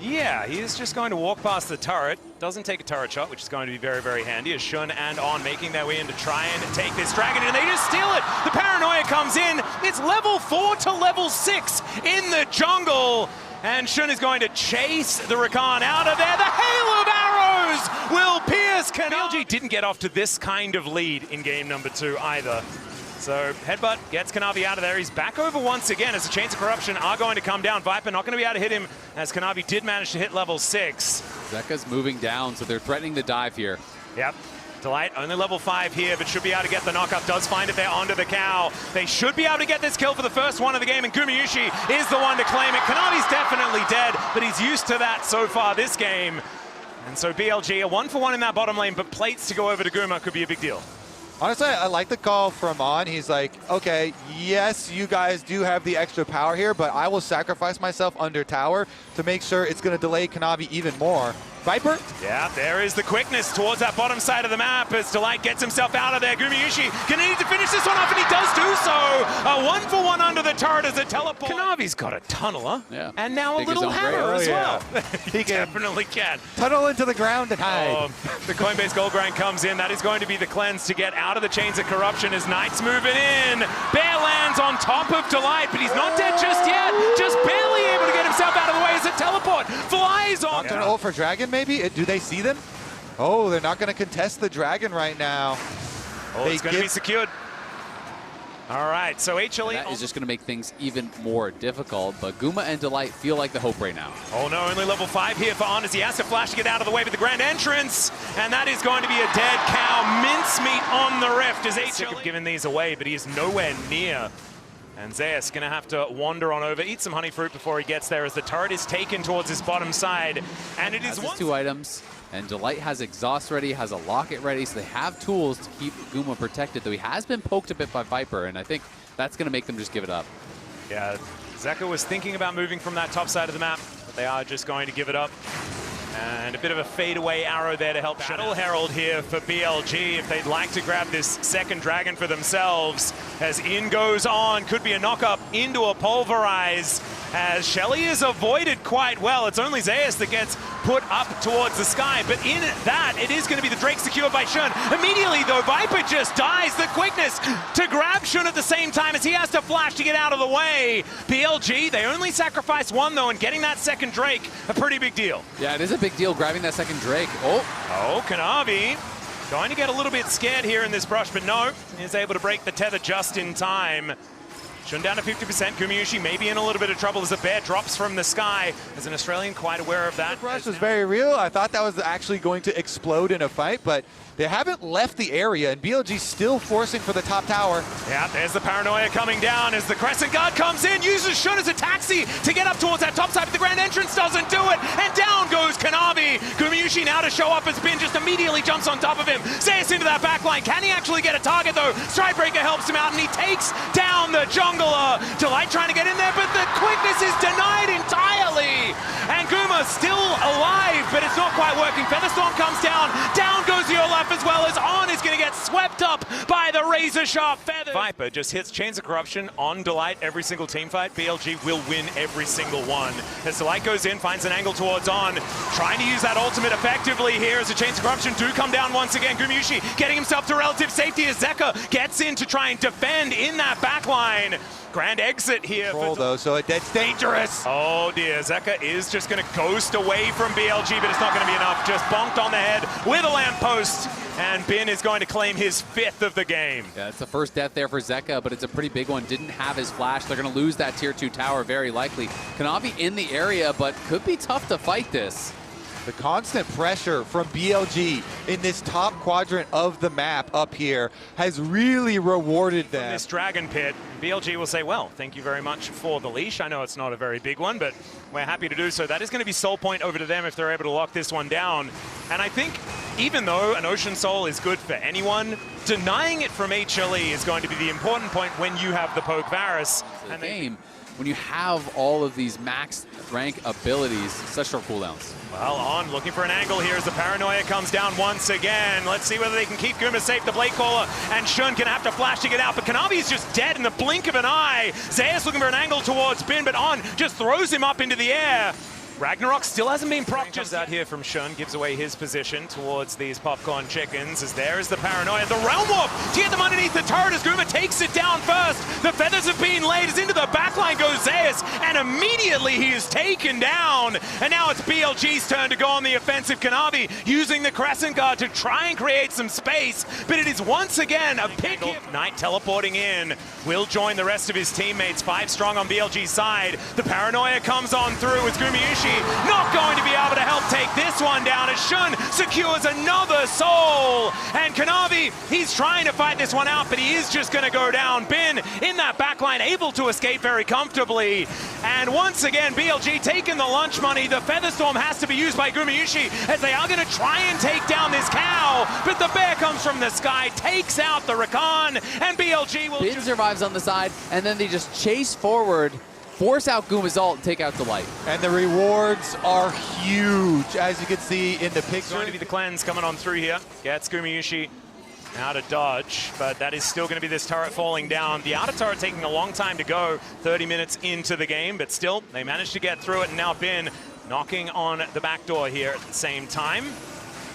Yeah, he is just going to walk past the turret. Doesn't take a turret shot, which is going to be very, very handy as Shun and On making their way in to try and take this dragon, and they just steal it. The Paranoia comes in. It's level 4 to level 6 in the jungle. And Shun is going to chase the Rakan out of there. The hail of arrows will pierce Kanavi. BLG didn't get off to this kind of lead in game number 2 either. So Headbutt gets Kanavi out of there. He's back over once again as the Chains of Corruption are going to come down. Viper not going to be able to hit him as Kanavi did manage to hit level 6. Zeka's moving down, so they're threatening the dive here. Yep. Delight only level 5 here, but should be able to get the knockup. Does find it there onto the cow. They should be able to get this kill for the first one of the game, and Gumayushi is the one to claim it. Kanavi's definitely dead, but he's used to that so far this game. And so BLG, a 1-for-1 in that bottom lane, but plates to go over to Guma could be a big deal. Honestly, I like the call from On. He's like, okay, yes, you guys do have the extra power here, but I will sacrifice myself under tower to make sure it's going to delay Kanavi even more. Viper? Yeah, there is the quickness towards that bottom side of the map as Delight gets himself out of there. Gumayushi gonna need to finish this one off, and he does do so. A 1-for-1 under the turret as a teleport. Kanavi's got a tunneler, and now a little hammer as well. He definitely can. Tunnel into the ground and hide. The Coinbase Gold Grind comes in. That is going to be the cleanse to get out of the Chains of Corruption as Knight's moving in. Bear lands on top of Delight, but he's not dead just yet. Just barely able to get himself out of the way as a teleport flies on. Nocturne ult for Dragon, maybe? Do they see them? Oh, they're not going to contest the Dragon right now. Oh, it's going to be secured. All right, so HLE... That is just going to make things even more difficult, but Guma and Delight feel like the hope right now. Oh no, only level 5 here for On as he has to flash to get out of the way with the grand entrance, and that is going to be a dead cow mincemeat on the rift as HLE... giving these away, but he is nowhere near. And Zeus going to have to wander on over, eat some honey fruit before he gets there as the turret is taken towards his bottom side. And it is one... 2 items, and Delight has exhaust ready, has a locket ready, so they have tools to keep Guma protected, though he has been poked a bit by Viper, and I think that's going to make them just give it up. Yeah, Zeka was thinking about moving from that top side of the map, but they are just going to give it up. And a bit of a fadeaway arrow there to help Battle Herald here for BLG if they'd like to grab this second dragon for themselves. As in goes On, could be a knock-up into a pulverize. As Shelly is avoided quite well. It's only Zeus that gets put up towards the sky. But in that, it is going to be the Drake secured by Shun. Immediately, though, Viper just dies. The quickness to grab Shun at the same time as he has to flash to get out of the way. BLG, they only sacrifice one, though, and getting that second Drake, a pretty big deal. Yeah, it is a big deal grabbing that second Drake. Oh, Kanavi going to get a little bit scared here in this brush, but no, he's able to break the tether just in time. Shun down to 50%. Gumayushi maybe in a little bit of trouble as the bear drops from the sky. As an Australian, quite aware of that. The brush was very real. I thought that was actually going to explode in a fight, but they haven't left the area, and BLG still forcing for the top tower. Yeah, there's the Paranoia coming down as the Crescent Guard comes in, uses Shun as a taxi to get up towards that top side, but the grand entrance doesn't do it, and down goes Kanavi. Gumayushi now to show up as Bin just immediately jumps on top of him. Zeus into that back line. Can he actually get a target, though? Strikebreaker helps him out, and he takes down the jungler. Delight trying to get in there, but the quickness is denied entirely. And Guma still alive, but it's not quite working. Featherstorm comes down. Down goes the Olaf as well as On is going to get swept up by the razor sharp feathers. Viper just hits Chains of Corruption on Delight every single team fight. BLG will win every single one. As Delight goes in, finds an angle towards On, trying to use that ultimate effectively here as the Chains of Corruption do come down once again. Gumayushi getting himself to relative safety as Zeka gets in to try and defend in that back line. Grand exit here. Control, though, so that's dangerous. Oh dear, Zeka is just going to go post away from BLG, but it's not going to be enough. Just bonked on the head with a lamppost, and Bin is going to claim his 5th of the game. Yeah, it's the first death there for Zeka, but it's a pretty big one. Didn't have his flash. They're going to lose that tier 2 tower very likely. Kanavi in the area, but could be tough to fight this. The constant pressure from BLG in this top quadrant of the map up here has really rewarded them. From this dragon pit, BLG will say, well, thank you very much for the leash. I know it's not a very big one, but we're happy to do so. That is going to be soul point over to them if they're able to lock this one down. And I think even though an Ocean Soul is good for anyone, denying it from HLE is going to be the important point when you have the Poke Varus. The game, when you have all of these max rank abilities, such short cooldowns. Well, On looking for an angle here as the Paranoia comes down once again. Let's see whether they can keep Guma safe. The Blade Caller and Shun can have to flash to get out, but Kanavi is just dead in the blink of an eye. Zeus looking for an angle towards Bin, but On just throws him up into the air. Ragnarok still hasn't been procced. Comes out here from Shun, gives away his position towards these popcorn chickens, as there is the Paranoia. The Realm Warp to get them underneath the turret as Guma takes it down first. The feathers have been laid as into the backline goes Zeus, and immediately he is taken down. And now it's BLG's turn to go on the offensive. Kanavi using the Crescent Guard to try and create some space, but it is once again a pick. Knight teleporting in, will join the rest of his teammates. 5 strong on BLG's side. The Paranoia comes on through with Gumayushi. Not going to be able to help take this one down as Shun secures another soul. And Kanavi, he's trying to fight this one out, but he is just going to go down. Bin in that backline, able to escape very comfortably. And once again, BLG taking the lunch money. The Featherstorm has to be used by Gumayushi as they are going to try and take down this cow. But the bear comes from the sky, takes out the Rakan, and BLG will... Bin survives on the side, and then they just chase forward, force out Guma's ult, and take out Delight. And the rewards are huge, as you can see in the picture. It's going to be the cleanse coming on through here. Gets Gumayushi out of dodge, but that is still going to be this turret falling down. The outer turret taking a long time to go, 30 minutes into the game, but still, they managed to get through it, and now Bin knocking on the back door here at the same time.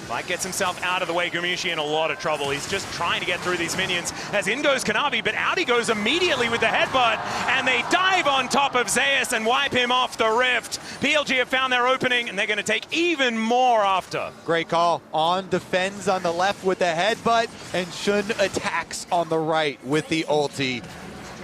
Light gets himself out of the way. Gumayushi in a lot of trouble. He's just trying to get through these minions. As in goes Kanavi, but out he goes immediately with the headbutt, and they dive on top of Zeus and wipe him off the rift. BLG have found their opening, and they're going to take even more after. Great call. On defends on the left with the headbutt, and Shun attacks on the right with the ulti.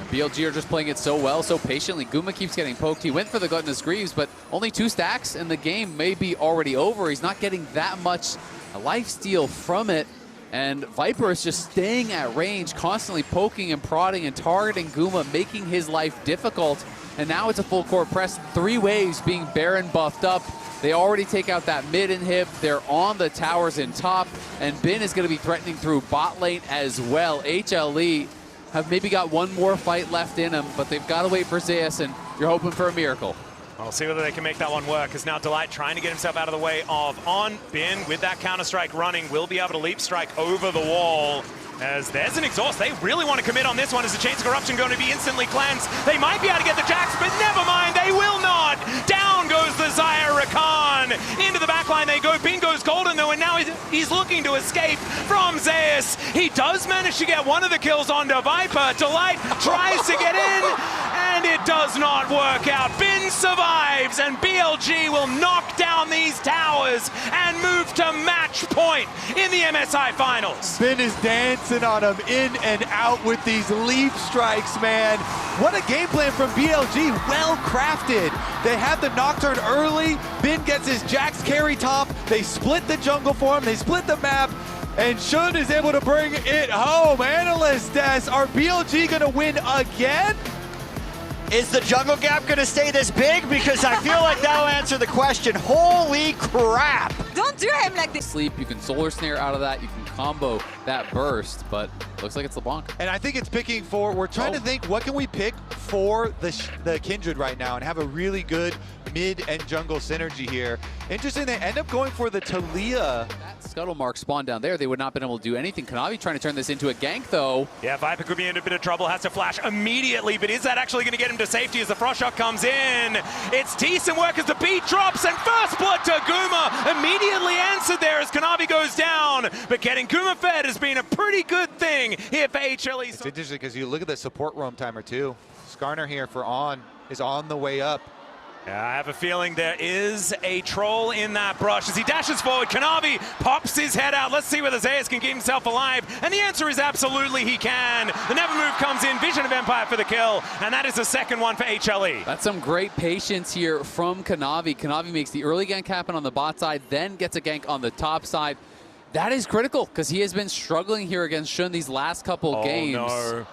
BLG are just playing it so well, so patiently. Guma keeps getting poked. He went for the Gluttonous Greaves, but only 2 stacks, and the game may be already over. He's not getting that much lifesteal from it, and Viper is just staying at range, constantly poking and prodding and targeting Guma, making his life difficult. And now it's a full court press. 3 waves being Baron buffed up. They already take out that mid inhib. They're on the towers in top, and Bin is going to be threatening through bot lane as well. HLE have maybe got one more fight left in them, but they've got to wait for Zeus, and you're hoping for a miracle. We'll see whether they can make that one work, because now Delight trying to get himself out of the way of On. Bin with that counter-strike running will be able to leap strike over the wall. As there's an exhaust. They really want to commit on this one. Is the Chains of Corruption going to be instantly cleansed? They might be able to get the Jax, but never mind, they will not. Down goes the Zaya Rakan. Into the backline they go. Bin goes golden though, and now he's looking to escape from Zeus. He does manage to get one of the kills onto Viper. Delight tries to get in, and it does not work out. Bin survives, and BLG will knock down these towers and move to match point in the MSI Finals. Bin is dancing on him in and out with these leap strikes, man. What a game plan from BLG, well crafted. They have the Nocturne early, Bin gets his Jax carry top, they split the jungle for him, they split the map, and Shun is able to bring it home. Analyst Des, are BLG gonna win again? Is the jungle gap going to stay this big? Because I feel like that'll answer the question. Holy crap! Don't do him like this. Sleep, you can solar snare out of that, you can combo that burst, but looks like it's LeBlanc. And I think it's picking for, we're trying to think, what can we pick for the Kindred right now and have a really good mid and jungle synergy here. Interesting, they end up going for the Talia. That scuttle mark spawned down there. They would not have been able to do anything. Kanavi trying to turn this into a gank though. Yeah, Viper could be in a bit of trouble, has to flash immediately, but is that actually going to get him to safety as the Frost Shot comes in? It's decent work as the beat drops, and first blood to Guma immediately answered there as Kanavi goes down, but getting Guma fed has been a pretty good thing here for HLE. It's interesting because you look at the support roam timer too. Skarner here for On is on the way up. Yeah, I have a feeling there is a troll in that brush. As he dashes forward, Kanavi pops his head out. Let's see whether Zeus can keep himself alive. And the answer is absolutely he can. The Never Move comes in, Vision of Empire for the kill, and that is the second one for HLE. That's some great patience here from Kanavi. Kanavi makes the early gank happen on the bot side, then gets a gank on the top side. That is critical, because he has been struggling here against Shun these last couple games. No.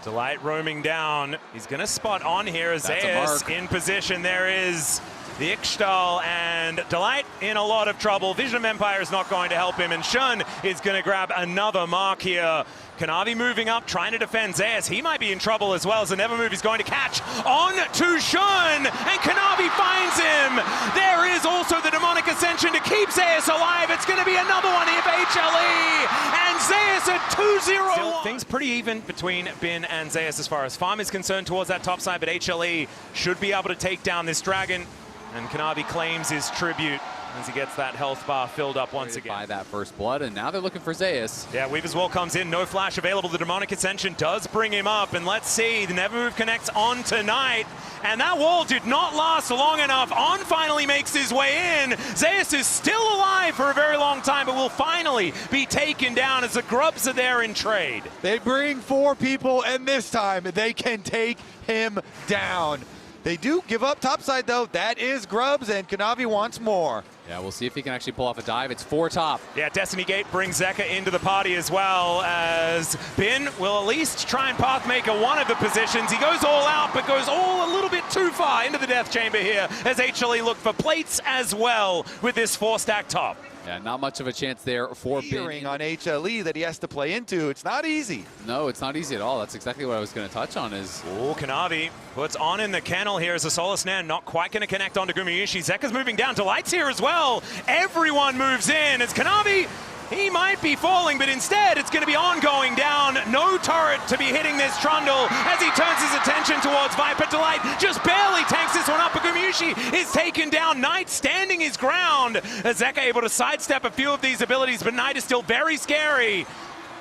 Delight roaming down. He's going to spot on here as Zeus in position. There is the Ixtal, and Delight in a lot of trouble. Vision of Empire is not going to help him, and Shun is going to grab another mark here. Kanavi moving up, trying to defend Zeus. He might be in trouble as well, as the Never Move is going to catch on to Shun, and Kanavi finds him. There is also the Demonic Ascension to keep Zeus alive. It's going to be another one here for HLE, and Zeus at 2-0. Still, things pretty even between Bin and Zeus as far as farm is concerned towards that top side, but HLE should be able to take down this dragon, and Kanavi claims his tribute as he gets that health bar filled up once again. By that first blood, and now they're looking for Zeus. Yeah, Weaver's Wall comes in, no flash available. The Demonic Ascension does bring him up, and let's see, the Never Move connects on tonight, and that wall did not last long enough. On finally makes his way in. Zeus is still alive for a very long time, but will finally be taken down as the Grubs are there in trade. They bring 4 people, and this time they can take him down. They do give up topside, though. That is Grubs, and Kanavi wants more. Yeah, we'll see if he can actually pull off a dive. It's 4 top. Yeah, Destiny Gate brings Zeka into the party as well, as Bin will at least try and pathmaker one of the positions. He goes all out, but goes all a little bit too far into the death chamber here, as HLE look for plates as well with this 4-stack top. Yeah, not much of a chance there for Bin. On HLE that he has to play into. It's not easy. No, it's not easy at all. That's exactly what I was going to touch on is... Oh, Kanavi puts on in the kennel here as a Solar Snare, not quite going to connect onto Gumayushi. Zeka's moving down. Delight's here as well. Everyone moves in as Kanavi, he might be falling, but instead it's going to be ongoing down. No turret to be hitting this Trundle as he turns his attention towards Viper. Delight just barely tanks this one up, but Gumayushi is taken down. Knight standing his ground as Zeka able to sidestep a few of these abilities, but Knight is still very scary.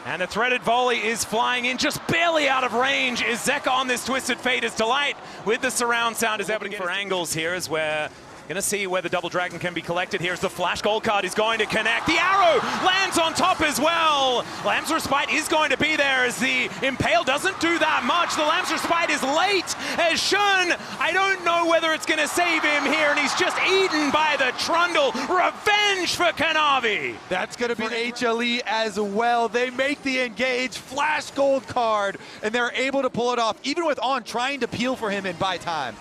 And the threaded volley is flying in, just barely out of range. Is Zeka on this Twisted Fate as Delight with the surround sound is able to get for angles here as we're going to see where the double dragon can be collected. Here's the flash gold card is going to connect. The arrow lands on top as well. Lamb's Respite is going to be there as the Impale doesn't do that much. The Lamb's Respite is late as Shun, I don't know whether it's going to save him here, and he's just eaten by the Trundle. Revenge for Kanavi. That's going to be HLE as well. They make the engage, flash gold card, and they're able to pull it off, even with On trying to peel for him and buy time.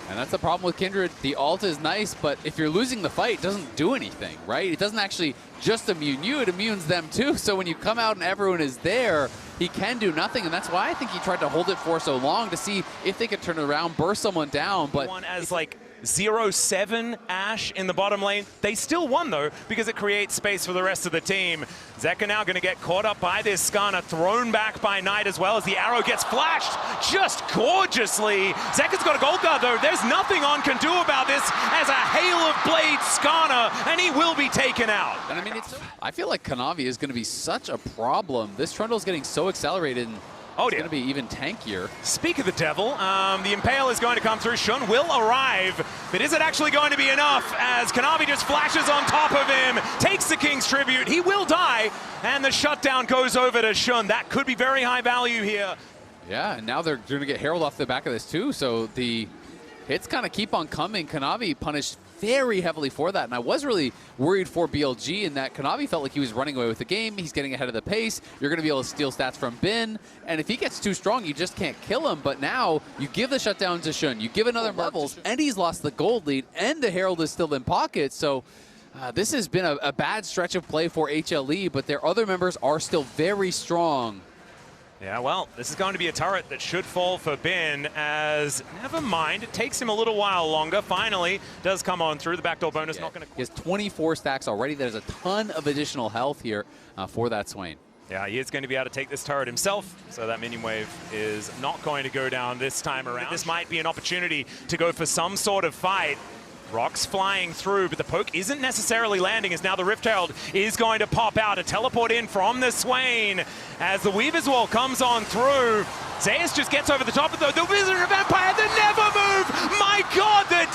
And that's the problem with Kindred. The ult is nice, but if you're losing the fight, it doesn't do anything, right? It doesn't actually just immune you, it immunes them too. So when you come out and everyone is there, he can do nothing, and that's why I think he tried to hold it for so long to see if they could turn it around, burst someone down. But one as like 0-7 Ashe in the bottom lane. They still won though, because it creates space for the rest of the team. Zeka now going to get caught up by this Skarner, thrown back by Knight as well as the arrow gets flashed just gorgeously. Zeka's got a gold guard though. There's nothing On can do about this as a hail of blades Skarner, and he will be taken out. And I mean, I feel like Kanavi is going to be such a problem. This Trundle is getting so accelerated, and oh, it's going to be even tankier. Speak of the devil, the Impale is going to come through. Shun will arrive, but is it actually going to be enough as Kanavi just flashes on top of him, takes the King's Tribute. He will die, and the shutdown goes over to Shun. That could be very high value here. Yeah, and now they're going to get Herald off the back of this too, so the hits kind of keep on coming. Kanavi punished very heavily for that, and I was really worried for BLG in that Kanavi felt like he was running away with the game. He's getting ahead of the pace. You're going to be able to steal stats from Bin, and if he gets too strong, you just can't kill him. But now you give the shutdown to Shun, you give another levels, and he's lost the gold lead, and the Herald is still in pocket. So this has been a bad stretch of play for HLE, but their other members are still very strong. Yeah, well, this is going to be a turret that should fall for Bin as, never mind, it takes him a little while longer. Finally, does come on through. The backdoor bonus not going to... He has 24 stacks already. There's a ton of additional health here for that Swain. Yeah, he is going to be able to take this turret himself, so that minion wave is not going to go down this time around. This might be an opportunity to go for some sort of fight. Rocks flying through, but the poke isn't necessarily landing as now the Rift Herald is going to pop out. A teleport in from the Swain as the Weaver's Wall comes on through. Zeus just gets over the top of the Wizard of Empire, the Never Move! My God, the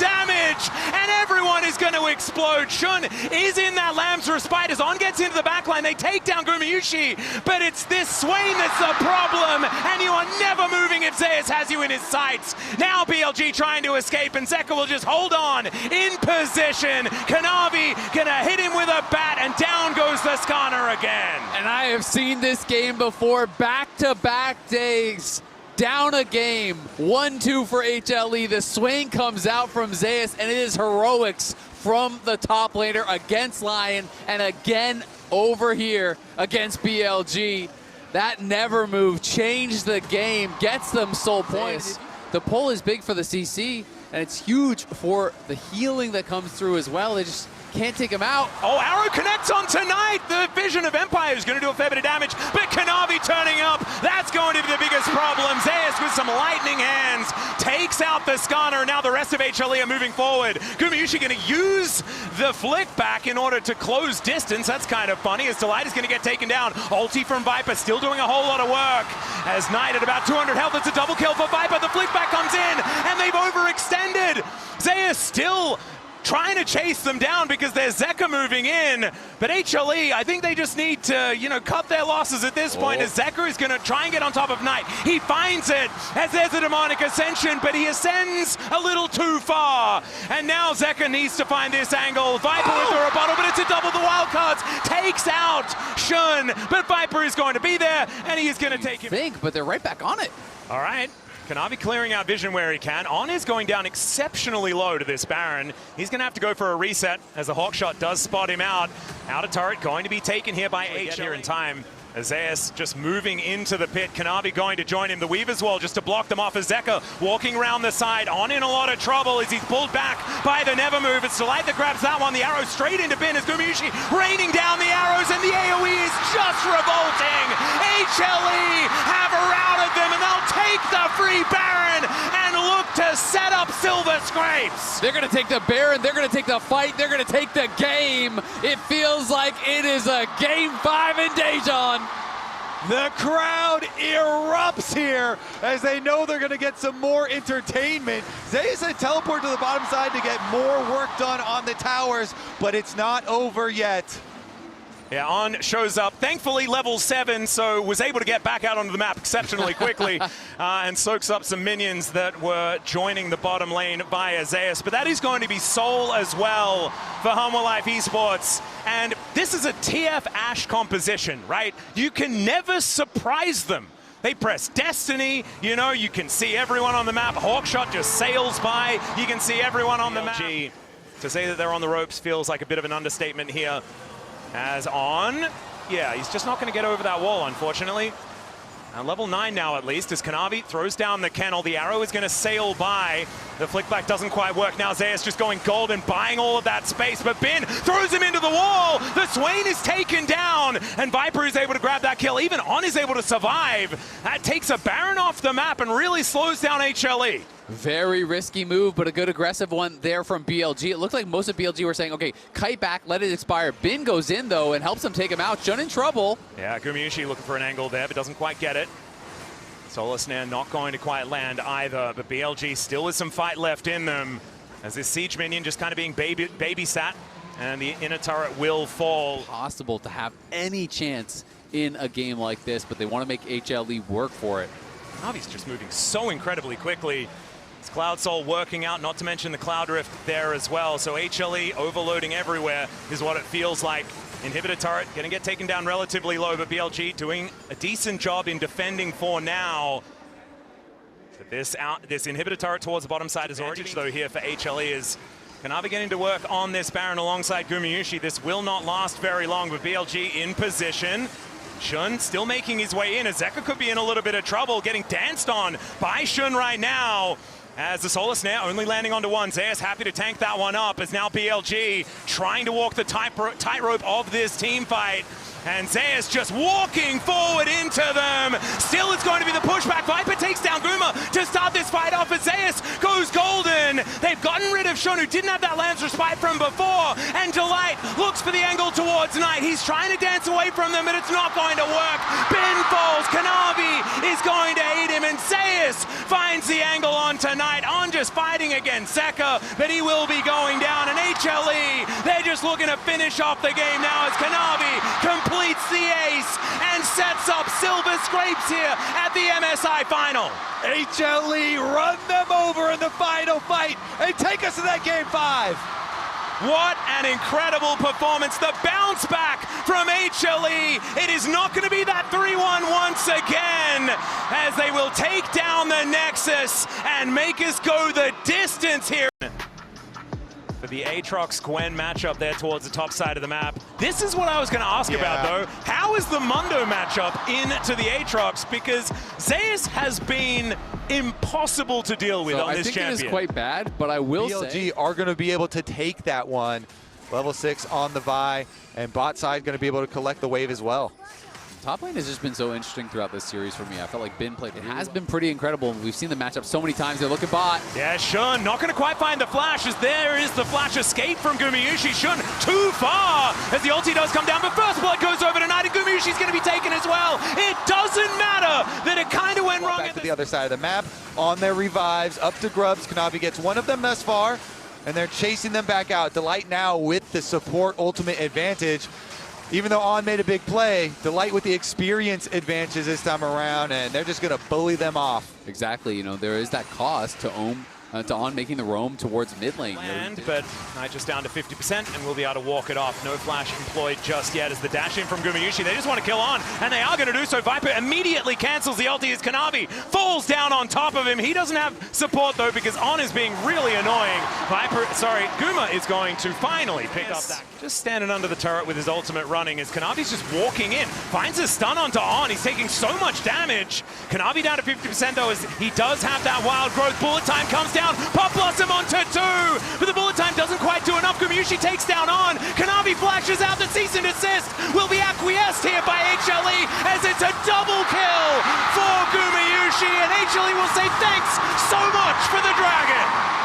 explode. Shun is in that Lamb's Respite as On gets into the backline. They take down Gumayusi, but it's this Swain that's the problem, and you are never moving if Zeus has you in his sights. Now BLG trying to escape, and Zeka will just hold on in position. Kanavi gonna hit him with a bat, and down goes the Skarner again. And I have seen this game before, back-to-back days. Down a game, 1-2 for HLE. The Swain comes out from Zeus, and it is heroics from the top laner against Lion, and again over here against BLG. That never move changed the game, gets them soul points. The pull is big for the CC, and it's huge for the healing that comes through as well. They just can't take him out. Oh, Arrow connects on tonight. The Vision of Empire is going to do a fair bit of damage, but Kanavi turning up. That's going to be the biggest problem. Zeus with some lightning hands takes out the Skarner. Now the rest of HLE are moving forward. Gumayusi going to use the flick back in order to close distance. That's kind of funny as Delight is going to get taken down. Ulti from Viper still doing a whole lot of work. As Knight at about 200 health, it's a double kill for Viper. The flick back comes in, and they've overextended. Zeus still trying to chase them down because there's Zeka moving in. But HLE, I think they just need to, cut their losses at this point as Zeka is going to try and get on top of Knight. He finds it as there's a demonic ascension, but he ascends a little too far. And now Zeka needs to find this angle. Viper with the rebuttal, but it's a double. The wildcards takes out Shun, but Viper is going to be there, and he is going to take him. But they're right back on it. All right. Kanavi clearing out Vision where he can. On is going down exceptionally low to this Baron. He's going to have to go for a reset as the Hawkshot does spot him out. Out of turret, going to be taken here by HLE. Here in time. Zeus just moving into the pit. Kanavi going to join him. The Weaver's Wall just to block them off as Zeka walking around the side. On in a lot of trouble as he's pulled back by the Never Move. It's Delight that grabs that one. The arrow straight into Bin as Gumayusi raining down the arrows, and the AoE is just revolting. HLE have routed them, and they'll take the free Baron and look to set up Silver Scrapes. They're going to take the Baron. They're going to take the fight. They're going to take the game. It feels like it is a Game 5 in Daejeon. The crowd erupts here as they know they're going to get some more entertainment. Zeus had teleport to the bottom side to get more work done on the towers, but it's not over yet. Yeah, On shows up, thankfully level 7, so was able to get back out onto the map exceptionally quickly and soaks up some minions that were joining the bottom lane via Zeus. But that is going to be Soul as well for Hanwha Life Esports. And this is a TF Ashe composition, right? You can never surprise them. They press Destiny, you can see everyone on the map. Hawkshot just sails by, you can see everyone on the map. To say that they're on the ropes feels like a bit of an understatement here. As On, yeah, he's just not going to get over that wall, unfortunately. And level 9 now, at least, as Kanavi throws down the kennel. The arrow is going to sail by. The flickback doesn't quite work. Now Zeus just going gold and buying all of that space. But Bin throws him into the wall. The Swain is taken down. And Viper is able to grab that kill. Even On is able to survive. That takes a Baron off the map and really slows down HLE. Very risky move, but a good aggressive one there from BLG. It looked like most of BLG were saying, okay, kite back, let it expire. Bin goes in, though, and helps him take him out. Shun in trouble. Yeah, Gumayusi looking for an angle there, but doesn't quite get it. Solar Snare not going to quite land either, but BLG still with some fight left in them as this Siege minion just kind of being babysat, and the inner turret will fall. Possible to have any chance in a game like this, but they want to make HLE work for it. Navi's just moving so incredibly quickly. It's Cloud Soul working out, not to mention the Cloud Rift there as well. So HLE overloading everywhere is what it feels like. Inhibitor turret going to get taken down relatively low, but BLG doing a decent job in defending for now. But this inhibitor turret towards the bottom side is already though here for HLE is Kanavi getting to work on this Baron alongside Gumayusi. This will not last very long, but BLG in position. Shun still making his way in as Zeka could be in a little bit of trouble, getting danced on by Shun right now. As the Solar Snare only landing onto one. Zeus happy to tank that one up as now BLG trying to walk the tightrope of this team fight. And Zeus just walking forward into them. Still it's going to be the pushback. Viper takes down Guma to start this fight off as Zeus goes golden. again. They've gotten rid of Shun, who didn't have that Lance Respite from before, and Delight looks for the angle towards Knight. He's trying to dance away from them, but it's not going to work. Ben falls, Kanavi is going to aid him, and Zeus finds the angle on tonight. On just fighting against Zeka, but he will be going down. And HLE, they're just looking to finish off the game now as Kanavi completes the ace and sets up Silver Scrapes here at the MSI final. HLE run them over in the final fight and take us to that game 5. What an incredible performance. The bounce back from HLE. It is not going to be that 3-1 once again, as they will take down the Nexus and make us go the distance here. For the Aatrox-Gwen matchup there towards the top side of the map. This is what I was going to ask about, though. How is the Mundo matchup into the Aatrox? Because Zeus has been impossible to deal with on this champion. I think it is quite bad, but I will say... BLG are going to be able to take that one. Level 6 on the Vi, and bot side going to be able to collect the wave as well. Top lane has just been so interesting throughout this series for me. I felt like Bin played. It has been pretty incredible. We've seen the matchup so many times. They're looking bot. Yeah, Shun not going to quite find the flash, as there is the flash escape from Gumayusi. Shun too far as the ulti does come down, but first blood goes over tonight, and Gumayusi's going to be taken as well. It doesn't matter that it kind of went wrong. Back to the other side of the map on their revives, up to Grubs. Kanavi gets one of them thus far, and they're chasing them back out. Delight now with the support ultimate advantage. Even though On made a big play, Delight with the experience advantages this time around, and they're just going to bully them off. Exactly. You know, there is that cost to On making the roam towards mid lane. But Knight just down to 50% and will be able to walk it off. No flash employed just yet as the dash in from Gumayusi. They just want to kill On, and they are going to do so. Viper immediately cancels the ulti as Kanavi falls down on top of him. He doesn't have support, though, because On is being really annoying. Guma is going to finally pick up that. Just standing under the turret with his ultimate running as Kanavi's just walking in. Finds a stun onto On. He's taking so much damage. Kanavi down to 50%, though, as he does have that wild growth. Bullet time comes down. Pop Blossom onto 2, but the bullet time doesn't quite do enough. Gumayusi takes down On. Kanavi flashes out. The cease and desist will be acquiesced here by HLE, as it's a double kill for Gumayusi, and HLE will say thanks so much for the dragon.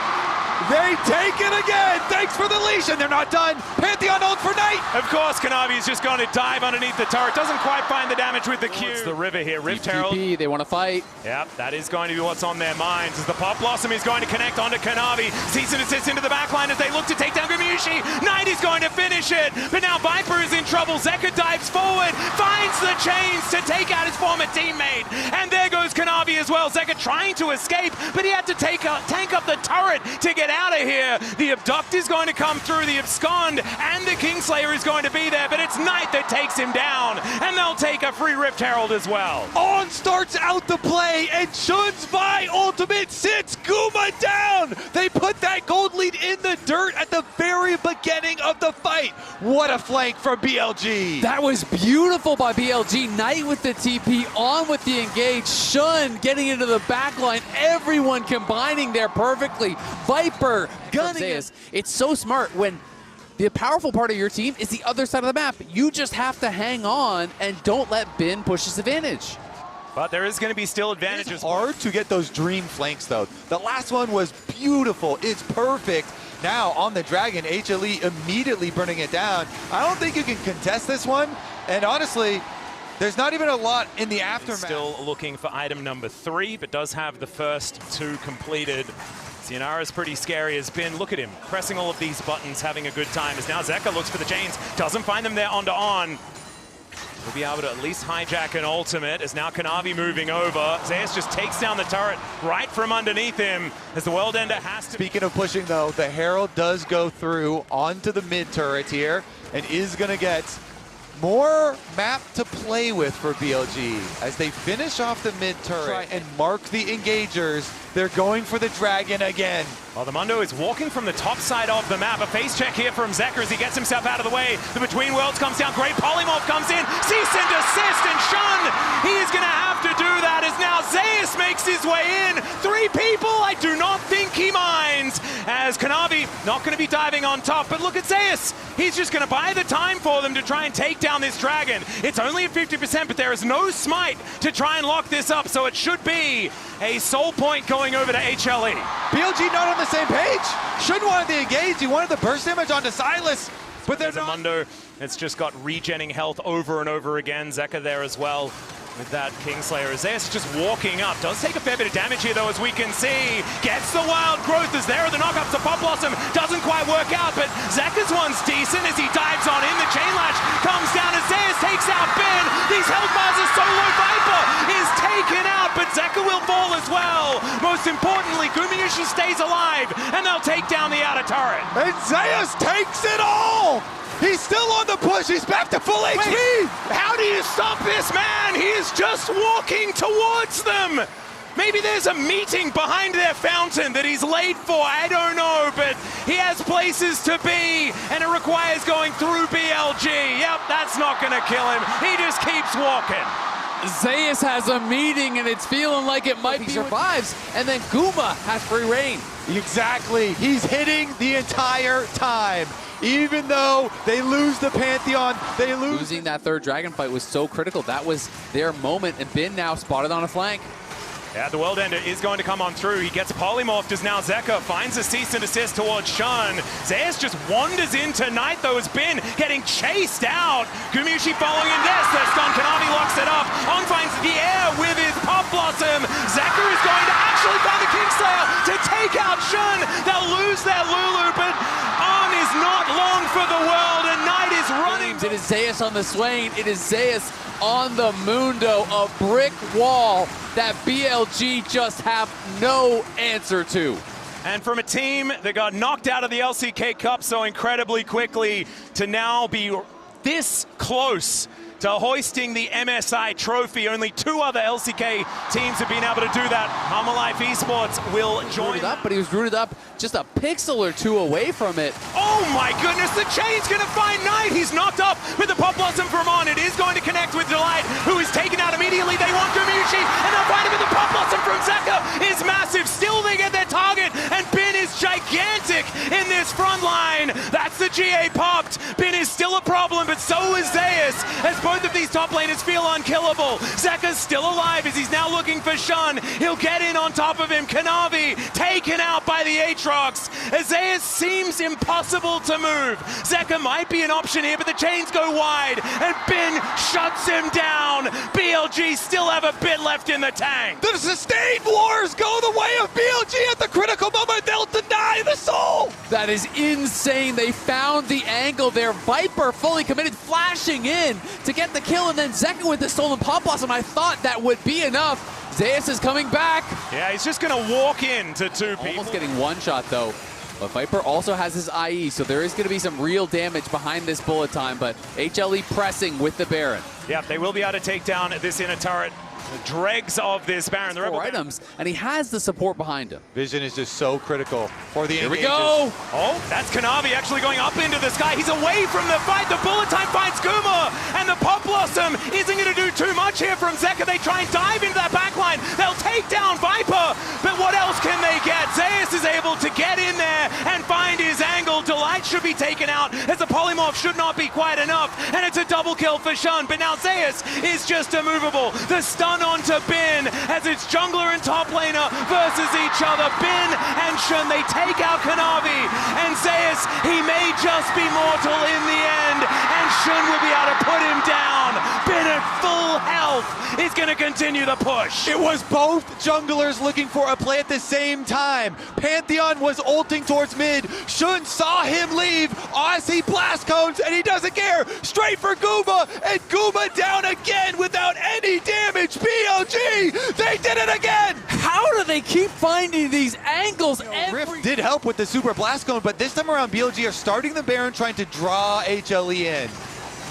They take it again. Thanks for the leash, and they're not done. Pantheon ult for Knight. Of course, Kanavi's just going to dive underneath the turret. Doesn't quite find the damage with the Q. It's the river here. Rift Herald. They want to fight. Yep, that is going to be what's on their minds, as the Pop Blossom is going to connect onto Kanavi. Cease and desist into the backline as they look to take down Gumayusi. Knight is going to finish it, but now Viper is in trouble. Zeka dives forward, finds the chains to take out his former teammate, and there goes Kanavi as well. Zeka trying to escape, but he had to tank up the turret to get out of here. The Abduct is going to come through, the Abscond and the Kingslayer is going to be there, but it's Knight that takes him down, and they'll take a free Rift Herald as well. On starts out the play, and Shun's Vi ultimate sits Guma down. They put that gold lead in the dirt at the very beginning of the fight. What a flank from BLG. That was beautiful by BLG. Knight with the TP, On with the engage, Shun getting into the back line, everyone combining there perfectly. Viper gunning it. It's so smart when the powerful part of your team is the other side of the map. You just have to hang on and don't let Bin push his advantage. But there is going to be still advantages. It's hard to get those dream flanks, though. The last one was beautiful. It's perfect. Now on the Dragon, HLE immediately burning it down. I don't think you can contest this one. And honestly, there's not even a lot in the aftermath. Still looking for item number 3, but does have the first 2 completed. Sionara's pretty scary as Bin. Look at him, pressing all of these buttons, having a good time. As now Zeka looks for the chains, doesn't find them there onto On. We'll be able to at least hijack an ultimate, as now Kanavi moving over. Zeus just takes down the turret right from underneath him, as the World Ender has to... Speaking of pushing, though, the Herald does go through onto the mid turret here, and is going to get more map to play with for BLG. As they finish off the mid turret and mark the engagers, they're going for the Dragon again. Well, the Mundo is walking from the top side of the map. A face check here from Zeka as he gets himself out of the way. The Between Worlds comes down. Great Polymorph comes in. Cease and desist, and Shun, he is going to have to do that as now Zeus makes his way in. 3 people, I do not think he minds. As Kanavi not going to be diving diving on top, but look at Zeus. He's just going to buy the time for them to try and take down this dragon. It's only at 50%, but there is no smite to try and lock this up, so it should be a soul point going over to HLE. BLG not on the same page. Shouldn't want to engage. He wanted the burst damage onto Silas, but there's a Mundo. It's just got regenning health over and over again. Zeka there as well with that Kingslayer. Zeus just walking up. Does take a fair bit of damage here, though, as we can see. Gets the wild growth as there are the knockups to Pop Blossom. Doesn't quite work out, but Zeka's one's decent as he dives on in. The chain latch comes down as Zeus takes out Ben. These health bars are so low. Viper is taken out, but Zeka will fall as well. Most importantly, Gumayushi stays alive, and they'll take down the outer turret. And Zeus takes it all! He's still on the push. He's back to full HP. How do you stop this man? He is just walking towards them. Maybe there's a meeting behind their fountain that he's late for. I don't know, but he has places to be, and it requires going through BLG. Yep, that's not going to kill him. He just keeps walking. Zeus has a meeting, and it's feeling like it might be survives, and then Guma has free reign. Exactly. He's hitting the entire time. Even though they lose the Pantheon, they lose. Losing that third dragon fight was so critical. That was their moment, and Bin now spotted on a flank. Yeah, the World Ender is going to come on through. He gets polymorphed as now Zeka finds a cease and desist towards Shun. Zeus just wanders into Knight, though, as Bin getting chased out. Gumayushi following in this. The stun Kanavi locks it up. On finds the air with his Pop Blossom. Zeka is going to actually find the Kingslayer to take out Shun. They'll lose their Lulu, but On is not long for the world, and Knight is running. It is Zeus on the Swain. It is Zeus on the Mundo, a brick wall that BLG just have no answer to. And from a team that got knocked out of the LCK Cup so incredibly quickly to now be this close to hoisting the MSI trophy. Only 2 other LCK teams have been able to do that. Hanwha Esports will join. But he was rooted up just a pixel or 2 away from it. Oh my goodness, the chain's gonna find Knight. He's knocked up with the Pop Blossom from On. It is going to connect with Delight, who is taken out immediately. They want Gumayushi, and they'll find him with the Pop Blossom from Zeka. Is massive. Still they get their target, and Bin is gigantic in this front line. That's the GA popped. Bin is still a problem, but so is Zeus, as both of these top laners feel unkillable. Zeka's still alive as he's now looking for Shun. He'll get in on top of him. Kanavi taken out by the Aatrox. Zeus seems impossible to move. Zeka might be an option here, but the chains go wide, and Bin shuts him down. BLG still have a bit left in the tank. The sustained wars go the way of BLG at the critical moment. They'll deny the soul. That is insane. They found the angle there. Viper fully committed, flashing in to get the kill, and then Zeka with the stolen Pop Blossom. I thought that would be enough. Zeus is coming back. Yeah, he's just gonna walk into 2 people. Almost getting one shot though. But Viper also has his IE, so there is going to be some real damage behind this bullet time, but HLE pressing with the Baron. Yeah, they will be able to take down this inner turret. The dregs of this Baron. The 4 items, and he has the support behind him. Vision is just so critical for the Here we engages. go. Oh, that's Kanavi actually going up into the sky. He's away from the fight. The bullet time finds Guma, and the Pop Blossom isn't going to do too much here from Zeka. They try and dive into that backline. They'll take down Viper, but what else can they get? Zeus is able to get in there and find his angle. Delight should be taken out, as the polymorph should not be quite enough, and it's a double kill for Shun. But now Zeus is just immovable. The stun onto Bin, as it's jungler and top laner versus each other. Bin and Shun, they take out Kanavi, and Zeus, he may just be mortal in the end, and Shun will be able to put him down. Bin at full health is going to continue the push. It was both junglers looking for a play at the same time. Pantheon was ulting towards mid. Shun saw him leave. Aussie blast cones, and he doesn't care. Straight for Guma, and Guma down again without any damage. BLG, they did it again. How do they keep finding these angles? Rift did help with the super blast cone, but this time around BLG are starting the Baron, trying to draw HLE in.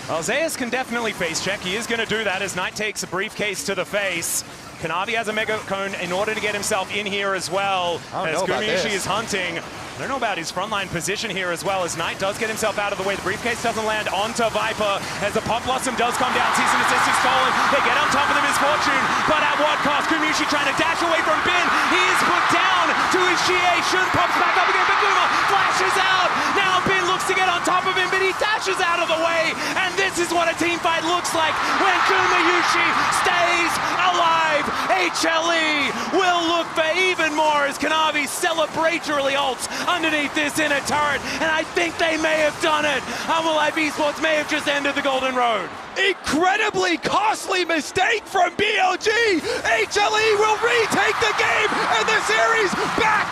Well, Zeus can definitely face check. He is going to do that as Knight takes a briefcase to the face. Kanavi has a Mega Cone in order to get himself in here as well, as Gumayushi is hunting. I don't know about his frontline position here as well, as Knight does get himself out of the way. The briefcase doesn't land onto Viper, as the Pop Blossom does come down. Cease and desist is stolen. They get on top of the misfortune, but at what cost? Gumayushi trying to dash away from Bin. He is put down to his GA. Shun pops back up again, but Guma flashes out. Now looks to get on top of him, but he dashes out of the way. And this is what a team fight looks like when Gumayusi stays alive. HLE will look for even more as Kanavi celebratorily ults underneath this inner turret. And I think they may have done it. Hanwha Live Esports may have just ended the Golden Road. Incredibly costly mistake from BLG. HLE will retake the game and the series back.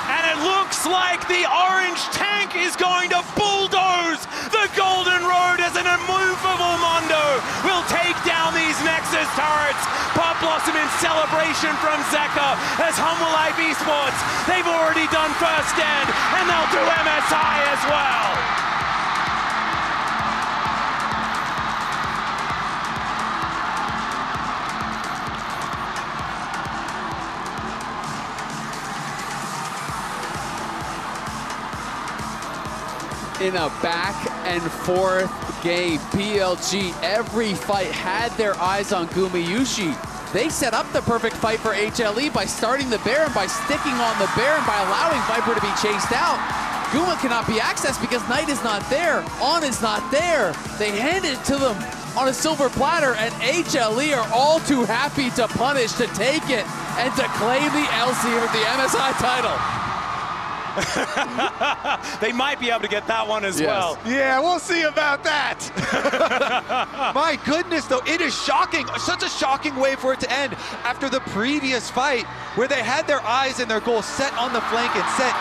And it looks like the orange tank is going to bulldoze the Golden Road as an immovable Mondo will take down these Nexus turrets. Pop Blossom in celebration from Zeka as Hanwha Live Esports. They've already done first stand and they'll do MSI as well. In a back and forth game, BLG every fight had their eyes on Gumayusi. They set up the perfect fight for HLE by starting the Baron, by sticking on the Baron, by allowing Viper to be chased out. Guma cannot be accessed because Knight is not there. On is not there. They handed it to them on a silver platter, and HLE are all too happy to punish, to take it, and to claim the LC with the MSI title. They might be able to get that one as well. Yeah, we'll see about that. My goodness, though, it is shocking. Such a shocking way for it to end after the previous fight where they had their eyes and their goal set on the flank and set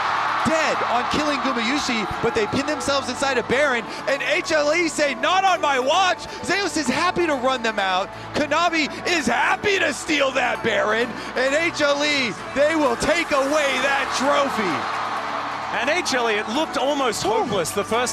dead on killing Gumayusi, but they pin themselves inside a Baron, and HLE say, not on my watch. Zeus is happy to run them out. Kanavi is happy to steal that Baron, and HLE, they will take away that trophy. And HLE, it looked almost hopeless the first